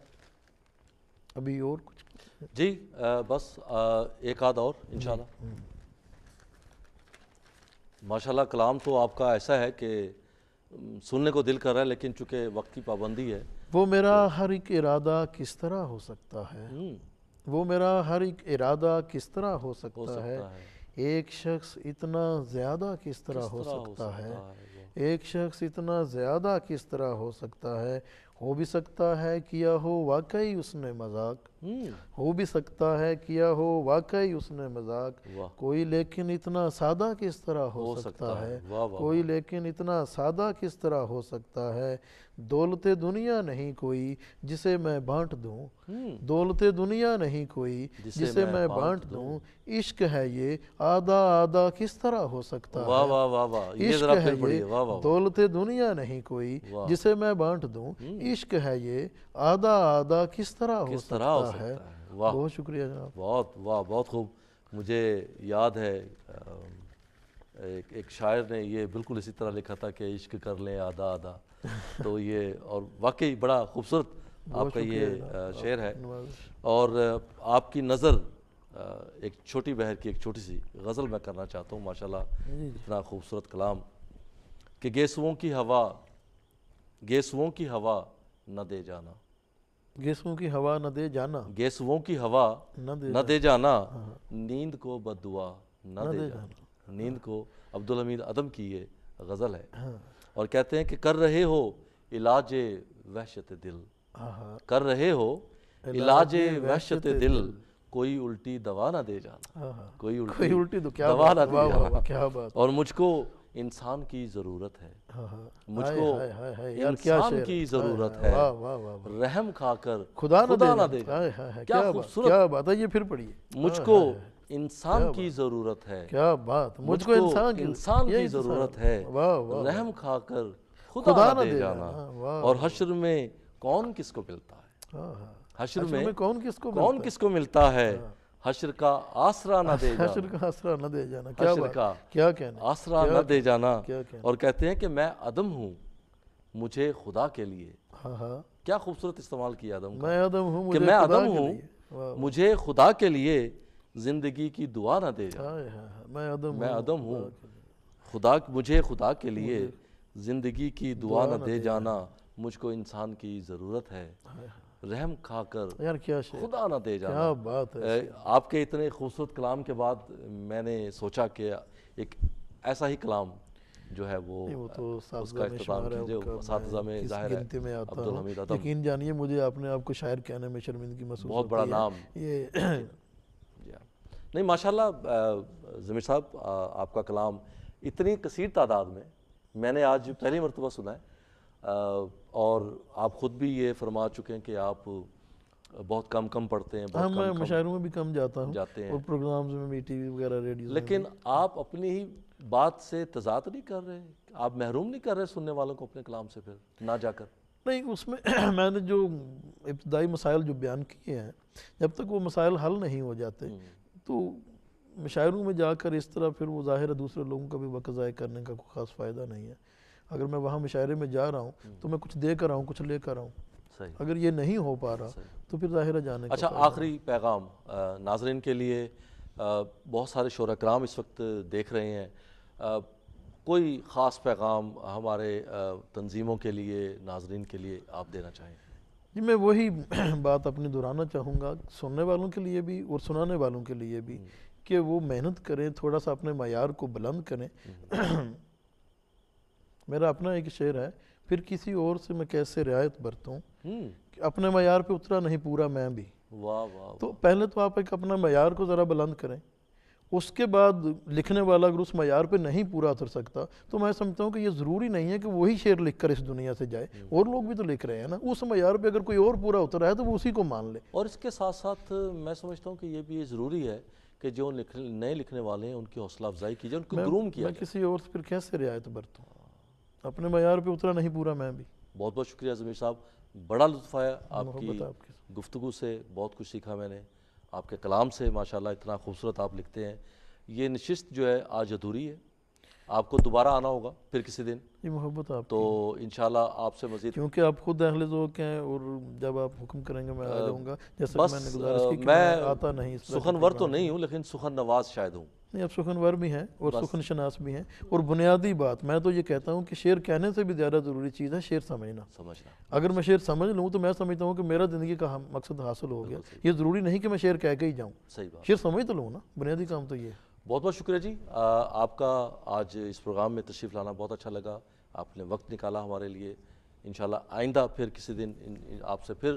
ابھی اور کچھ؟ جی بس ایک آدھ اور انشاءاللہ۔ ماشاءاللہ کلام تو آپ کا ایسا ہے کہ سننے کو دل کر رہا ہے، لیکن چونکہ وقت کی پابندی ہے، وہ میرا ہر ایک ارادہ کس طرح ہو سکتا ہے، وہ میرا ہر ایک ارادہ کس طرح ہو سکتا ہے، ایک شخص اتنا زیادہ کس طرح ہو سکتا ہے، ایک شخص اتنا زیادہ کس طرح ہو سکتا ہے، ہو بھی سکتا ہے کیا ہو واقعی اس نے مذاق، ہو بھی سکتا ہے کیا ہو واقعی اس نے مذاق، واہ کوئی لیکن اتنا سادہ کس طرح ہو سکتا ہے، واہ واہ کوئی لیکن اتنا سادہ کس طرح ہو سکتا ہے، دولت دنیا نہیں کوئی جسے میں بانٹ دوں، دولت دنیا نہیں کوئی جسے میں بانٹ دوں، عشق ہے یہ آدھا آدھا کس طرح ہو سکتا واہ ہے، واہ واہ واہ، یہ عشق ذرا ہے پھر پڑھیے، یہ واہ واہ واہ، دولت دنیا نہیں کوئی واہ، جسے میں بانٹ دوں، عشق ہے یہ آدھا آدھا کس طرح ہو کس طرح ہو سکتا ہے۔ سکتا ہے، واہ بہت شکریہ جناب۔ بہت واہ، بہت خوب۔ مجھے یاد ہے ایک شاعر نے یہ بالکل اسی طرح لکھا تھا کہ عشق کر لیں آدھا آدھا، تو یہ اور واقعی بڑا خوبصورت آپ کا یہ شعر ہے۔ اور آپ کی نظر ایک چھوٹی بہر کی ایک چھوٹی سی غزل میں کرنا چاہتا ہوں، ماشاءاللہ اتنا خوبصورت کلام کہ گیسوؤں کی ہوا نہ دے جانا، گیسوں کی ہوا نہ دے جانا، گیسوؤں کی ہوا نہ دے جانا، نیند کو بد دعا نہ دے جانا۔ نیند کو عبدالحمید عدم کی یہ غزل ہے، اور کہتے ہیں کہ کر رہے ہو علاج وحشت دل، کر رہے ہو علاج وحشت دل، کوئی الٹی دوا نہ دے جانا، کوئی الٹی دوا نہ دے جانا، اور مجھ کو انسان کی ضرورت ہے، مجھ کو انسان کی ضرورت ہے، رحم کھا کر خدا نہ دے جانا۔ کیا خوبصورت، کیا بات ہے، یہ پھر پڑھیے۔ مجھ کو انسان کی ضرورت ہے، کیا بات، مجھ کو انسان کی ضرورت ہے، رحم کھا کر خدا نہ دے جانا، اور حشر میں کون کس کو ملتا ہے، حشر میں کون کس کو ملتا ہے، حشر کا آسرا نہ دے جانا، حشر کا آسرا نہ دے جانا، حشر کا کیا کہنا، آسرا نہ دے جانا، اور کہتے ہیں کہ میں عدم ہوں مجھے خدا کے لیے، کیا خوبصورت استعمال کیا عدم کا، میں عدم ہوں کہ میں عدم ہوں مجھے خدا کے لیے زندگی کی دعا نہ دے جانا، میں عدم ہوں مجھے خدا کے لیے زندگی کی دعا نہ دے جانا، مجھ کو انسان کی ضرورت ہے، رحم کھا کر خدا نہ دے جانا۔ کیا بات ہے، آپ کے اتنے خوبصورت کلام کے بعد میں نے سوچا کہ ایک ایسا ہی کلام جو ہے وہ اس کا اختتام کیجئے، اساتذہ میں ظاہر ہے عبدالحمید عدم۔ یقین جانیے مجھے اپنے آپ کو شاعر کہنے میں شرمندگی محسوس ہوتی ہے، بہت بڑا نام، نہیں ماشاءاللہ ضمیر صاحب آپ کا کلام اتنی کثیر تعداد میں نے آج پہلی مرتبہ سنا ہے، اور آپ خود بھی یہ فرما چکے ہیں کہ آپ بہت کم پڑھتے ہیں، ہاں میں مشاعروں میں بھی کم جاتا ہوں، جاتے ہیں، اور پروگرامز میں بھی ٹی وی وغیرہ ریڈیو، لیکن آپ اپنی ہی بات سے تضاد نہیں کر رہے، آپ محروم نہیں کر رہے سننے والوں کو اپنے کلام سے پھر نہ جا کر؟ نہیں، اس میں نے جو ابتدائی مسائل جو بیان کیے ہیں، جب تک وہ مسائل حل نہیں ہو جاتے تو مشاعروں میں جا کر اس طرح پھر وہ ظاہر ہے دوسرے لوگوں کا بھی وقت ضائع کرنے کا کوئی خاص فائدہ نہیں ہے۔ اگر میں وہاں مشاعرے میں جا رہا ہوں تو میں کچھ دے کر آؤں، کچھ لے کر آؤں، اگر یہ نہیں ہو پا رہا تو پھر ظاہر ہے جانے کا۔ اچھا، آخری پیغام ناظرین کے لیے، بہت سارے شعراء کرام اس وقت دیکھ رہے ہیں، کوئی خاص پیغام ہمارے تنظیموں کے لیے، ناظرین کے لیے آپ دینا چاہیں؟ جی میں وہی بات اپنی دہرانا چاہوں گا، سننے والوں کے لیے بھی اور سنانے والوں کے لیے بھی، کہ وہ محنت کریں، تھوڑا سا اپنے معیار کو بلند کریں۔ میرا اپنا ایک شعر ہے، پھر کسی اور سے میں کیسے رعایت برتوں، اپنے معیار پہ اترا نہیں پورا میں بھی۔ تو پہلے تو آپ ایک اپنا معیار کو ذرا بلند کریں، اس کے بعد لکھنے والا اگر اس معیار پہ نہیں پورا اتر سکتا تو میں سمجھتا ہوں کہ یہ ضروری نہیں ہے کہ وہی شعر لکھ کر اس دنیا سے جائے، اور لوگ بھی تو لکھ رہے ہیں نا، اس معیار پہ اگر کوئی اور پورا اترا ہے تو وہ اسی کو مان لے۔ اور اس کے ساتھ ساتھ میں سمجھتا ہوں کہ یہ بھی ضروری ہے کہ جو نئے لکھنے والے ہیں ان کی حوصلہ افزائی کی جائے، ان کو گروم کیا جائے۔ میں کسی اور سے پھر کیسے رعایت برتوں، اپنے معیار پہ اترا نہیں پورا میں بھی۔ بہت بہت شکریہ ضمیر صاحب، بڑا لطف آیا آپ کی گفتگو سے، بہت کچھ سیکھا میں نے آپ کے کلام سے، ماشاءاللہ اتنا خوبصورت آپ لکھتے ہیں۔ یہ نشست جو ہے آج ادھوری ہے، آپ کو دوبارہ آنا ہوگا پھر کسی دن، یہ محبت آپ تو انشاءاللہ آپ سے مزید، کیونکہ آپ خود اہل ذوق ہیں، اور جب آپ حکم کریں گے میں آ جاؤں گا، جیسے میں نے گزارش کی کہ میں آتا نہیں، سخنور تو نہیں ہوں لیکن سخن نواز شاید ہوں۔ نہیں، آپ سخنور بھی ہیں اور سخن شناس بھی ہیں، اور بنیادی بات میں تو یہ کہتا ہوں کہ شعر کہنے سے بھی زیادہ ضروری چیز ہے شعر سمجھنا۔ اگر میں شعر سمجھ لوں تو میں سمجھتا ہوں کہ میرا زندگی کا مقصد حاصل ہو گیا۔ یہ ضروری نہیں کہ میں شعر کہہ کے ہی جاؤں، شعر سمجھ تو لوں نا، بنیادی کام تو یہ ہے۔ بہت بہت شکریہ جی، آپ کا آج اس پروگرام میں تشریف لانا بہت اچھا لگا، آپ نے وقت نکالا ہمارے لیے۔ انشاءاللہ آئندہ پھر کسی دن آپ سے پھر